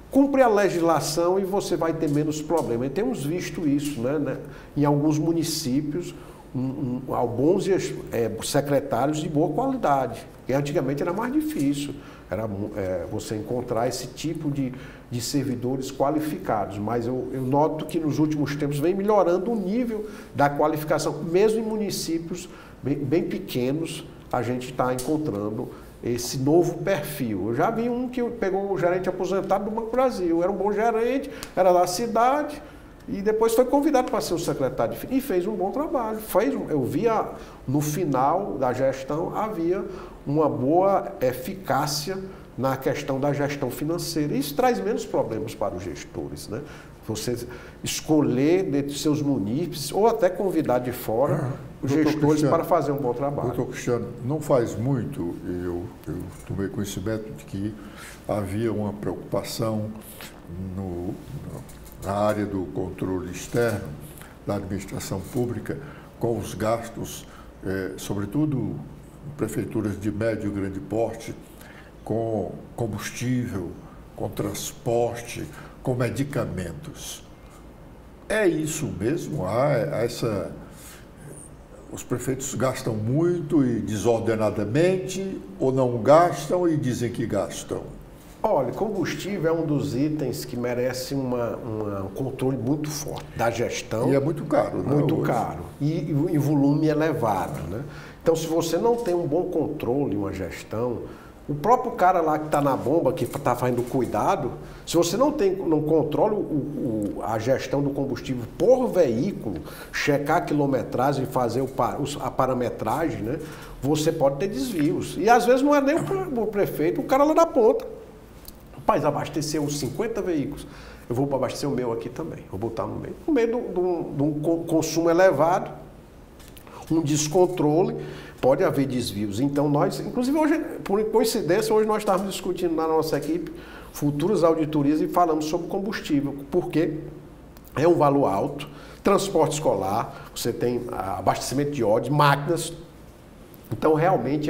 cumpre a legislação e você vai ter menos problema. E temos visto isso, né? Em alguns municípios, bons secretários de boa qualidade. E antigamente era mais difícil, você encontrar esse tipo de servidores qualificados. Mas eu noto que nos últimos tempos vem melhorando o nível da qualificação. Mesmo em municípios bem pequenos, a gente está encontrando esse novo perfil. Eu já vi um que pegou um gerente aposentado do Banco do Brasil, era um bom gerente, era da cidade, e depois foi convidado para ser o secretário de finanças e fez um bom trabalho. Eu via, no final da gestão, havia uma boa eficácia na questão da gestão financeira. Isso traz menos problemas para os gestores, né? Você escolher dentre seus munícipes ou até convidar de fora os gestores para fazer um bom trabalho. Doutor Cristiano, não faz muito, eu tomei conhecimento de que havia uma preocupação na área do controle externo da administração pública com os gastos, sobretudo prefeituras de médio e grande porte, com combustível, com transporte, com medicamentos. É isso mesmo? Os prefeitos gastam muito e desordenadamente, ou não gastam e dizem que gastam? Olha, combustível é um dos itens que merece um controle muito forte da gestão. E é muito caro, né? Muito caro. E em volume elevado, né? Então, se você não tem um bom controle, uma gestão, o próprio cara lá que está na bomba, que está fazendo cuidado, se você não controla a gestão do combustível por veículo, checar a quilometragem, fazer a parametragem, né, você pode ter desvios. E às vezes não é nem o prefeito, o cara lá da ponta. Rapaz, abasteceu uns 50 veículos. Eu vou abastecer o meu aqui também. Vou botar no meio. No meio de um consumo elevado, um descontrole, pode haver desvios. Então nós, inclusive hoje, por coincidência, hoje nós estávamos discutindo na nossa equipe futuras auditorias e falamos sobre combustível, porque é um valor alto, transporte escolar, você tem abastecimento de óleo, máquinas. Então realmente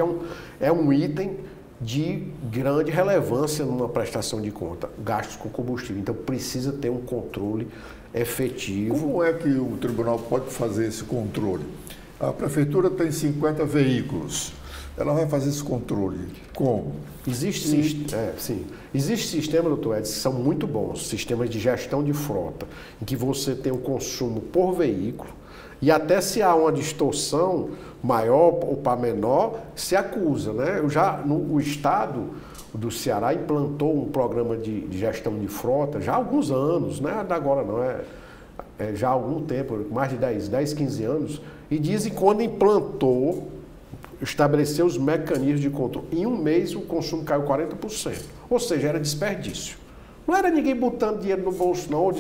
é um item de grande relevância numa prestação de conta, gastos com combustível. Então precisa ter um controle efetivo. Como é que o tribunal pode fazer esse controle? A prefeitura tem 50 veículos. Ela vai fazer esse controle como? Existem sistemas, doutor Edson, que são muito bons, sistemas de gestão de frota, em que você tem um consumo por veículo e até se há uma distorção maior ou para menor, se acusa, né? O Estado do Ceará implantou um programa de gestão de frota já há alguns anos, não é agora não, já há algum tempo, mais de 10, 15 anos, e dizem que quando implantou, estabeleceu os mecanismos de controle. Em um mês o consumo caiu 40%. Ou seja, era desperdício. Não era ninguém botando dinheiro no bolso, não,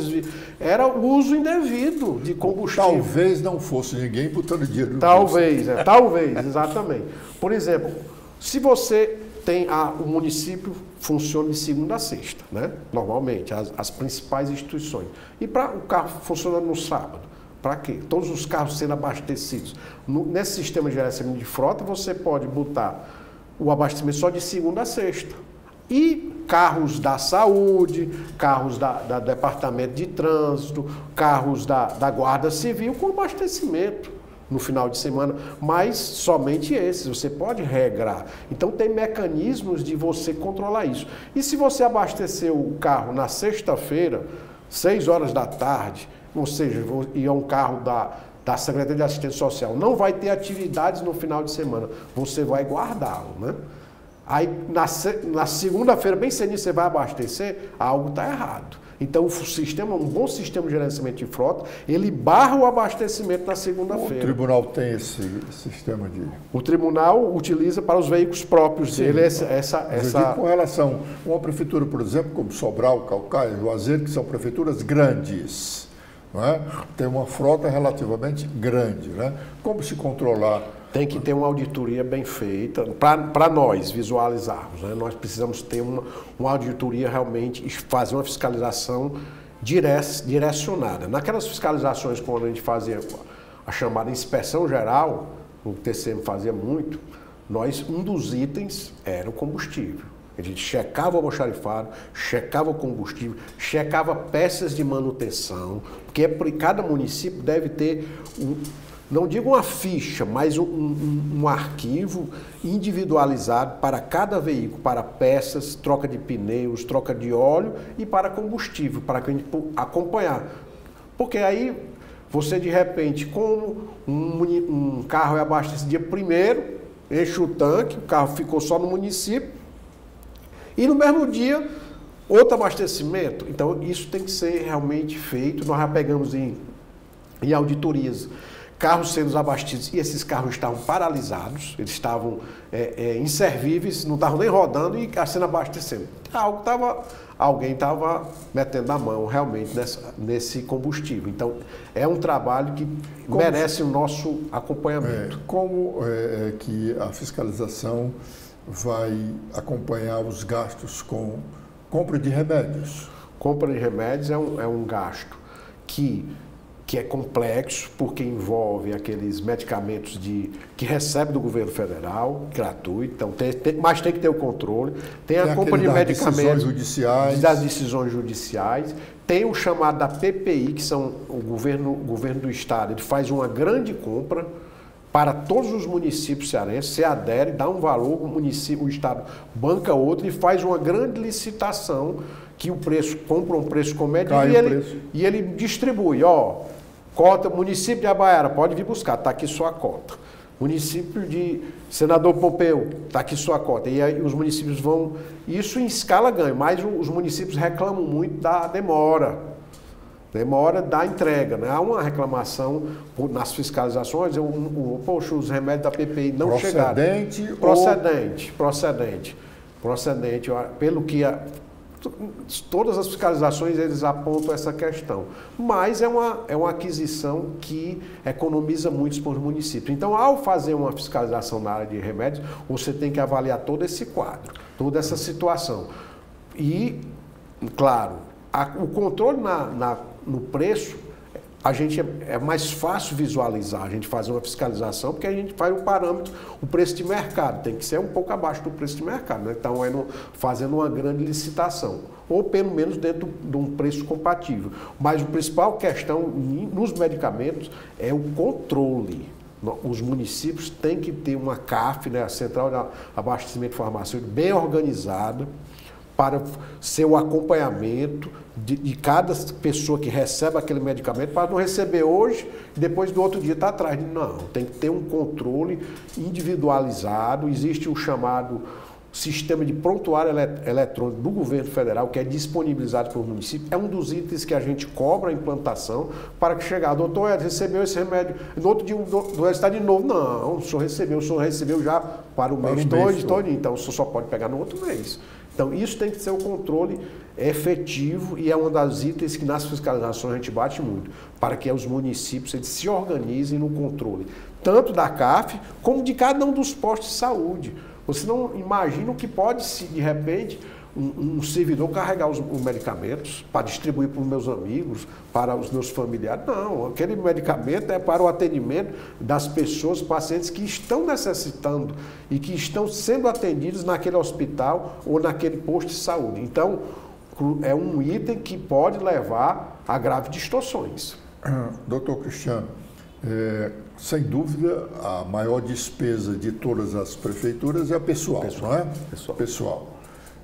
era o uso indevido de combustível. Talvez não fosse ninguém botando dinheiro no bolso. Talvez, exatamente. Por exemplo, se você tem o município funciona de segunda a sexta, né? Normalmente, as principais instituições. E para o carro funcionando no sábado? Para quê? Todos os carros sendo abastecidos. Nesse sistema de gerenciamento de frota, você pode botar o abastecimento só de segunda a sexta. E carros da saúde, carros da Departamento de Trânsito, carros da Guarda Civil com abastecimento no final de semana, mas somente esses, você pode regrar. Então tem mecanismos de você controlar isso. E se você abastecer o carro na sexta-feira, 6 horas da tarde, ou seja, e é um carro da Secretaria de Assistência Social, não vai ter atividades no final de semana, você vai guardá-lo, né? Aí na segunda-feira, bem cedinho, você vai abastecer, algo está errado. Então um bom sistema de gerenciamento de frota, ele barra o abastecimento na segunda-feira. O tribunal tem esse sistema de... O tribunal utiliza para os veículos próprios dele essa... Com relação a uma prefeitura, por exemplo, como Sobral, Caucaia, Juazeiro, que são prefeituras grandes, não é? Tem uma frota relativamente grande, né? Como se controlar? Tem que ter uma auditoria bem feita para nós visualizarmos, né? Nós precisamos ter uma auditoria realmente, fazer uma fiscalização direcionada. Naquelas fiscalizações, quando a gente fazia a chamada inspeção geral, o TCM fazia muito, um dos itens era o combustível. A gente checava o almoxarifado, checava o combustível, checava peças de manutenção, porque cada município deve ter, não digo uma ficha, mas um arquivo individualizado para cada veículo, para peças, troca de pneus, troca de óleo e para combustível, para que a gente acompanhar. Porque aí você de repente, como um carro é abastecido dia primeiro, enche o tanque, o carro ficou só no município, e no mesmo dia, outro abastecimento. Então, isso tem que ser realmente feito. Nós já pegamos em auditorias carros sendo abastecidos e esses carros estavam paralisados, eles estavam inservíveis, não estavam nem rodando e sendo abastecendo. Alguém estava metendo a mão realmente nesse combustível. Então, é um trabalho que merece o nosso acompanhamento. Como é que a fiscalização vai acompanhar os gastos com compra de remédios? Compra de remédios é um gasto que é complexo, porque envolve aqueles medicamentos que recebe do governo federal, gratuito, então mas tem que ter o controle. Tem a compra de medicamentos das decisões judiciais, tem o chamado da PPI, que são o governo do estado, ele faz uma grande compra para todos os municípios cearenses, se adere, dá um valor, o estado banca outro e faz uma grande licitação, que compra um preço comedido e ele distribui, cota, município de Abaiara, pode vir buscar, está aqui sua cota. Município de Senador Pompeu, está aqui sua cota. E aí os municípios vão, isso em escala ganha, mas os municípios reclamam muito da demora da entrega, né? Há uma reclamação nas fiscalizações, poxa, os remédios da PPI não chegaram. Procedente, pelo que todas as fiscalizações eles apontam essa questão, mas é uma aquisição que economiza muito para os municípios. Então, ao fazer uma fiscalização na área de remédios, você tem que avaliar todo esse quadro, toda essa situação. E, claro, o controle no preço, a gente é mais fácil visualizar, a gente fazer uma fiscalização, porque a gente faz o parâmetro, o preço de mercado, tem que ser um pouco abaixo do preço de mercado, né? Então, fazendo uma grande licitação, ou pelo menos dentro de um preço compatível. Mas a principal questão nos medicamentos é o controle. Os municípios têm que ter uma CAF, né, a Central de Abastecimento Farmacêutico, bem organizada, para ser o acompanhamento de cada pessoa que recebe aquele medicamento, para não receber hoje e depois do outro dia estar atrás. Não, tem que ter um controle individualizado. Existe o chamado sistema de prontuário eletrônico do governo federal, que é disponibilizado para o município. É um dos itens que a gente cobra a implantação para que chegar, doutor Ed, recebeu esse remédio, no outro dia o doutor está de novo. Não, o senhor recebeu já para o mês todo, então o senhor só pode pegar no outro mês. Então, isso tem que ser o controle efetivo e é um dos itens que nas fiscalizações a gente bate muito, para que os municípios eles se organizem no controle, tanto da CAF como de cada um dos postos de saúde. Você não imagina o que pode, de repente, um servidor carregar os medicamentos para distribuir para os meus amigos, para os meus familiares. Não, aquele medicamento é para o atendimento das pessoas, pacientes que estão necessitando e que estão sendo atendidos naquele hospital ou naquele posto de saúde. Então, é um item que pode levar a graves distorções. Doutor Cristiano, sem dúvida, a maior despesa de todas as prefeituras é pessoal, não é? Pessoal.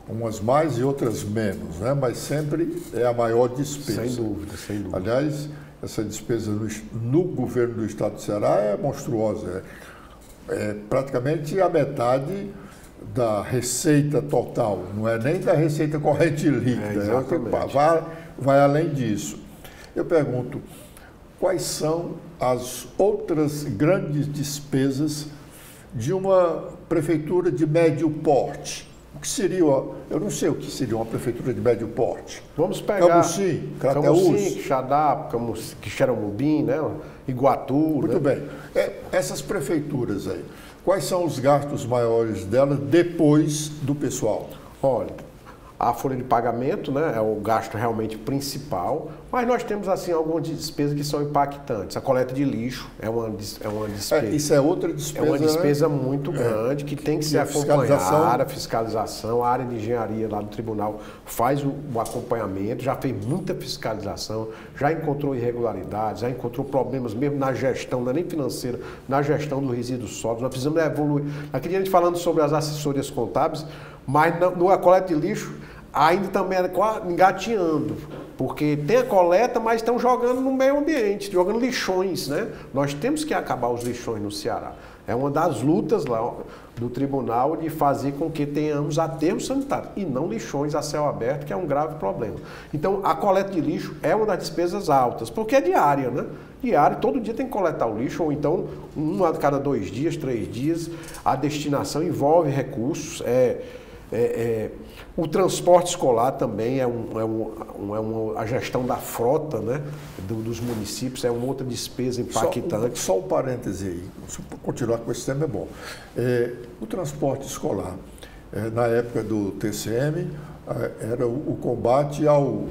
Umas mais e outras menos, né? Mas sempre é a maior despesa. Sem dúvida. Aliás, essa despesa no governo do estado do Ceará é monstruosa. É praticamente a metade da receita total, não é nem da receita corrente líquida, vai além disso. Eu pergunto, quais são as outras grandes despesas de uma prefeitura de médio porte? O que seria, eu não sei o que seria uma prefeitura de médio porte. Vamos pegar Camusim, Crateús, Quixadá, Quixeramobim, né? Iguatu. Muito bem. Essas prefeituras aí, quais são os gastos maiores delas depois do pessoal? Olha, a folha de pagamento, né, é o gasto realmente principal, mas nós temos assim algumas despesas que são impactantes. A coleta de lixo é uma despesa. Isso é outra despesa. É uma despesa, né, muito grande que tem que ser acompanhada, a fiscalização, a área de engenharia lá do tribunal faz o acompanhamento, já fez muita fiscalização, já encontrou irregularidades, já encontrou problemas mesmo na gestão, não é nem financeira, na gestão do resíduo sólido. Nós precisamos evoluir. Aqui a gente falando sobre as assessorias contábeis, mas na coleta de lixo ainda também é engatinhando, porque tem a coleta, mas estão jogando no meio ambiente, jogando lixões, né? Nós temos que acabar os lixões no Ceará. É uma das lutas lá do tribunal de fazer com que tenhamos aterros sanitários e não lixões a céu aberto, que é um grave problema. Então, a coleta de lixo é uma das despesas altas, porque é diária, né? Diário, todo dia tem que coletar o lixo, ou então, a cada 2 dias, 3 dias, a destinação envolve recursos, o transporte escolar também a gestão da frota, né, dos municípios, é uma outra despesa impactante. Só um parêntese aí, se continuar com esse tema é bom. O transporte escolar, na época do TCM, era o combate ao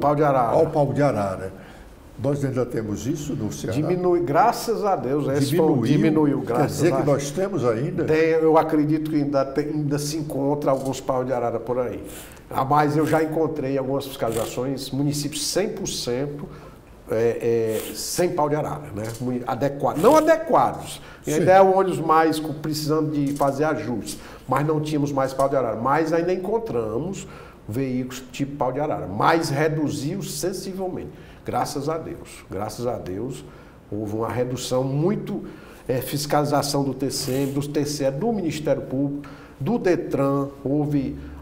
pau de arara. Ao pau de arara. Nós ainda temos isso no Ceará? Diminui, graças a Deus. Diminuiu, graças a Deus. Quer dizer que nós temos ainda? Eu acredito que ainda se encontra alguns paus de arara por aí. Mas eu já encontrei algumas fiscalizações, municípios 100% sem pau de arara, né? Não adequados. Ainda é o ônibus mais precisando de fazer ajustes, mas não tínhamos mais pau de arara. Mas ainda encontramos veículos tipo pau de arara, mas reduziu sensivelmente. Graças a Deus, houve uma redução muito, fiscalização do TCM, do TCE, do Ministério Público, do DETRAN,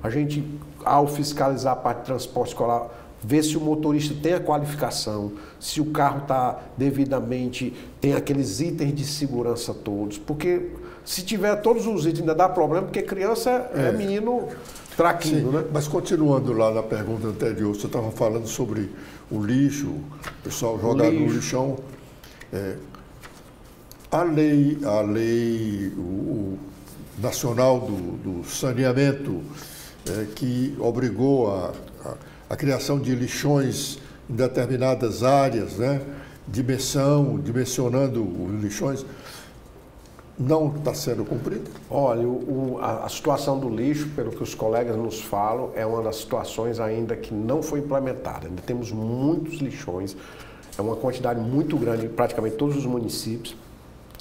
a gente, ao fiscalizar a parte de transporte escolar, ver se o motorista tem a qualificação, se o carro está devidamente, tem aqueles itens de segurança todos, porque se tiver todos os itens ainda dá problema, porque criança é menino traquindo, né? Mas continuando lá na pergunta anterior, você estava falando sobre o lixo, o pessoal joga no lixão. A lei nacional do saneamento, que obrigou a criação de lixões em determinadas áreas, né? Dimensionando os lixões, não está sendo cumprida? Olha, a situação do lixo, pelo que os colegas nos falam, é uma das situações ainda que não foi implementada. Ainda temos muitos lixões, é uma quantidade muito grande em praticamente todos os municípios.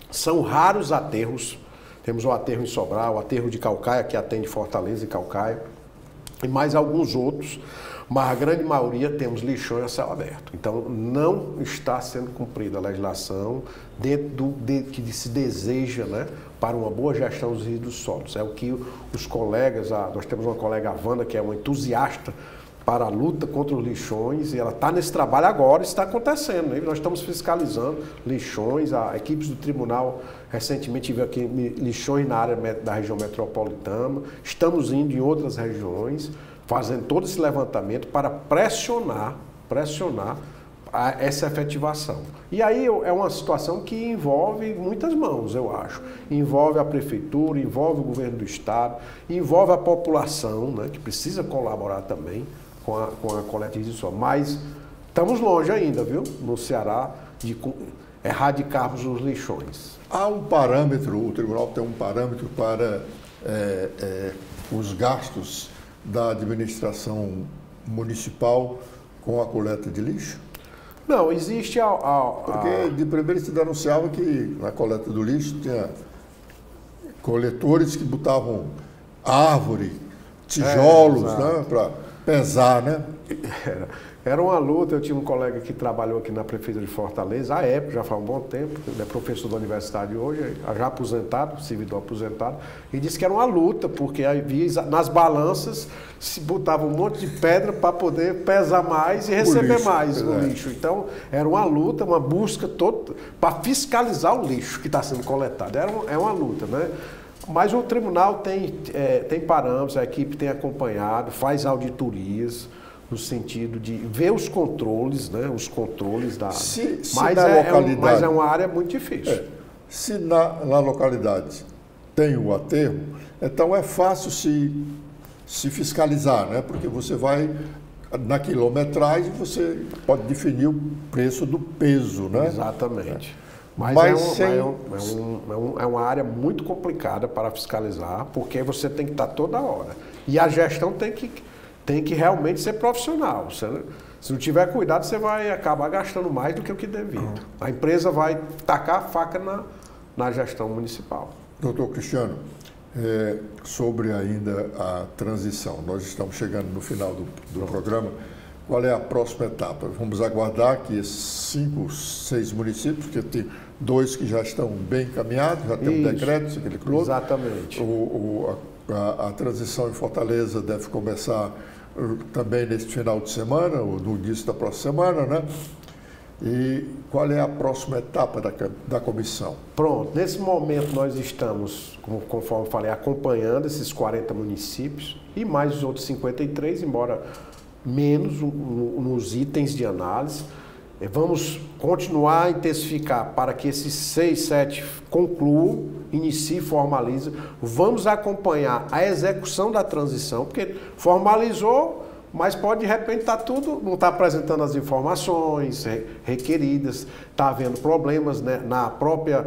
São raros aterros, temos o aterro em Sobral, o aterro de Caucaia, que atende Fortaleza e Caucaia, e mais alguns outros, mas a grande maioria temos lixões a céu aberto. Então, não está sendo cumprida a legislação dentro que se deseja, né, para uma boa gestão dos resíduos sólidos. É o que os colegas, nós temos uma colega, a Wanda, que é uma entusiasta para a luta contra os lixões, e ela está nesse trabalho agora, está acontecendo, né? Nós estamos fiscalizando lixões, a equipes do tribunal recentemente viu aqui lixões na área da região metropolitana, estamos indo em outras regiões, fazendo todo esse levantamento para pressionar essa efetivação. E aí é uma situação que envolve muitas mãos, eu acho. Envolve a prefeitura, envolve o governo do estado, envolve a população, né, que precisa colaborar também com a coleta de resíduos sólidos. Mas estamos longe ainda, viu, no Ceará, de erradicarmos os lixões. Há um parâmetro, o tribunal tem um parâmetro para os gastos da administração municipal com a coleta de lixo? Não, existe Porque de primeiro se denunciava que na coleta do lixo tinha coletores que botavam árvore, tijolos, né, para pesar, né? Era uma luta. Eu tinha um colega que trabalhou aqui na Prefeitura de Fortaleza, à época, já faz um bom tempo, ele é professor da universidade hoje, já aposentado, servidor aposentado, e disse que era uma luta, porque havia, nas balanças se botava um monte de pedra para poder pesar mais e receber mais o lixo. Então, era uma luta, uma busca toda para fiscalizar o lixo que está sendo coletado. É uma luta, né? Mas o tribunal tem parâmetros, a equipe tem acompanhado, faz auditorias, no sentido de ver os controles, né? Os controles da... Mas é uma área muito difícil. Se na localidade tem o aterro, então é fácil se se fiscalizar, né? Porque você vai na quilometragem, você pode definir o preço do peso, né? Exatamente. Mas é uma área muito complicada para fiscalizar, porque você tem que estar toda hora. E a gestão tem que realmente ser profissional. Se não tiver cuidado, você vai acabar gastando mais do que o que devido. A empresa vai tacar a faca na gestão municipal. Doutor Cristiano, sobre ainda a transição, nós estamos chegando no final do programa. Qual é a próxima etapa? Vamos aguardar que esses 5, 6 municípios, que tem 2 que já estão bem encaminhados, já tem um decreto, aquele clube. Exatamente. A transição em Fortaleza deve começar também neste final de semana, ou no início da próxima semana, né? E qual é a próxima etapa da comissão? Pronto, nesse momento nós estamos, conforme falei, acompanhando esses 40 municípios e mais os outros 53, embora menos nos itens de análise. Vamos continuar a intensificar para que esses 6, 7 concluam, iniciem, formalizem. Vamos acompanhar a execução da transição, porque formalizou, mas pode de repente estar tudo, não está apresentando as informações requeridas, está havendo problemas, né, na própria...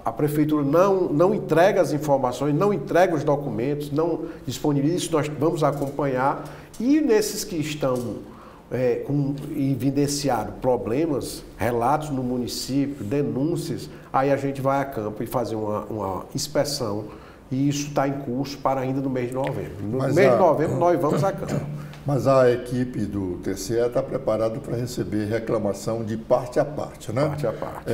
A prefeitura não entrega as informações, não entrega os documentos, não disponibiliza. Isso nós vamos acompanhar. E nesses que estão evidenciados problemas, relatos no município, denúncias, aí a gente vai a campo e fazer uma inspeção. E isso está em curso para ainda no mês de novembro. No mês de novembro nós vamos a campo. Mas a equipe do TCE está preparada para receber reclamação de parte a parte, né? Parte a parte.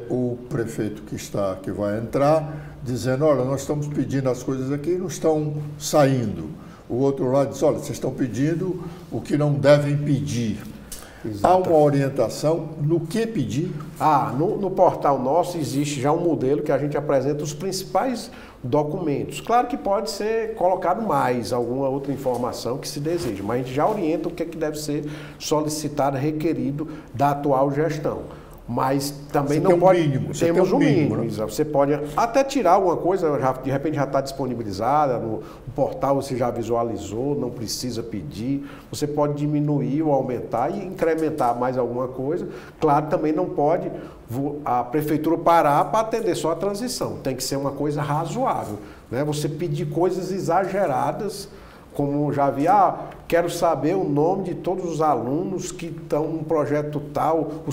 O prefeito que vai entrar dizendo, olha, nós estamos pedindo as coisas aqui e não estão saindo. O outro lado diz, olha, vocês estão pedindo o que não devem pedir. Exatamente. Há uma orientação no que pedir? No portal nosso existe já um modelo que a gente apresenta os principais documentos. Claro que pode ser colocado mais alguma outra informação que se deseja, mas a gente já orienta o que deve ser solicitado, requerido da atual gestão. Mas também não pode... Temos um mínimo. Né? Você pode até tirar alguma coisa, de repente já está disponibilizada, no portal você já visualizou, não precisa pedir. Você pode diminuir ou aumentar e incrementar mais alguma coisa. Claro, também não pode a prefeitura parar para atender só a transição. Tem que ser uma coisa razoável. Né? Você pedir coisas exageradas, como já vi, quero saber o nome de todos os alunos que estão no projeto tal,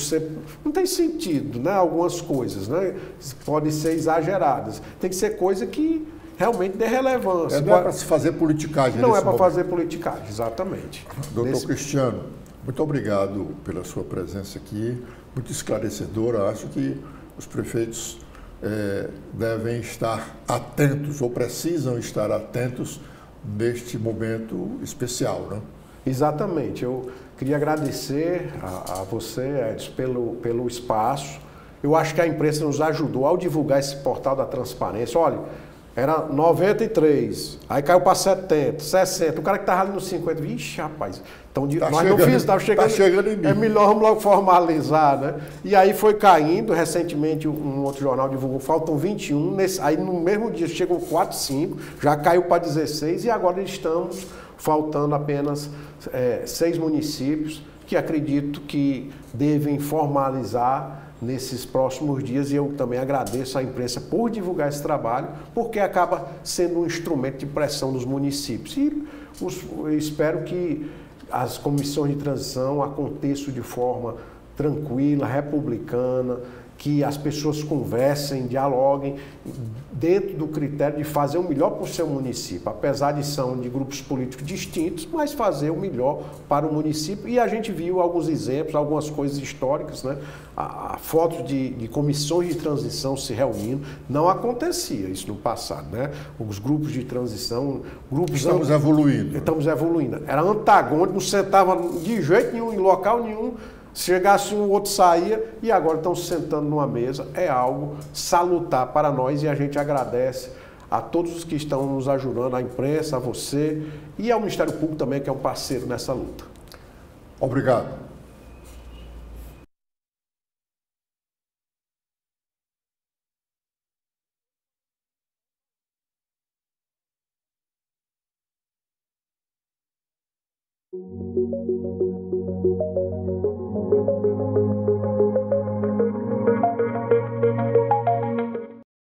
não tem sentido, né? Algumas coisas, né? Podem ser exageradas. Tem que ser coisa que realmente dê relevância. Não é para se fazer politicagem. Não é para fazer politicagem, exatamente. Doutor Cristiano, muito obrigado pela sua presença aqui, muito esclarecedora. Acho que os prefeitos devem estar atentos, ou precisam estar atentos, neste momento especial, né? Exatamente. Eu queria agradecer a você, Edson, pelo espaço. Eu acho que a imprensa nos ajudou ao divulgar esse portal da transparência. Olha, era 93, aí caiu para 70, 60. O cara que estava ali nos 50, vixe, rapaz, então, estava chegando em mim. É melhor vamos logo formalizar, né? E aí foi caindo. Recentemente um outro jornal divulgou, faltam 21, aí no mesmo dia chegou 4, 5, já caiu para 16 e agora estamos faltando apenas 6 municípios que acredito que devem formalizar nesses próximos dias, e eu também agradeço à imprensa por divulgar esse trabalho, porque acaba sendo um instrumento de pressão dos municípios. E eu espero que as comissões de transição aconteçam de forma tranquila, republicana, que as pessoas conversem, dialoguem dentro do critério de fazer o melhor para o seu município, apesar de são de grupos políticos distintos, mas fazer o melhor para o município. E a gente viu alguns exemplos, algumas coisas históricas, né? Fotos de comissões de transição se reunindo, não acontecia isso no passado, né? Os grupos de transição, Estamos evoluindo. Estamos evoluindo. Era antagônico, não sentava de jeito nenhum, em local nenhum. Se chegasse um, o outro saía, e agora estão se sentando numa mesa. É algo salutar para nós, e a gente agradece a todos os que estão nos ajudando, à imprensa, a você e ao Ministério Público também, que é um parceiro nessa luta. Obrigado.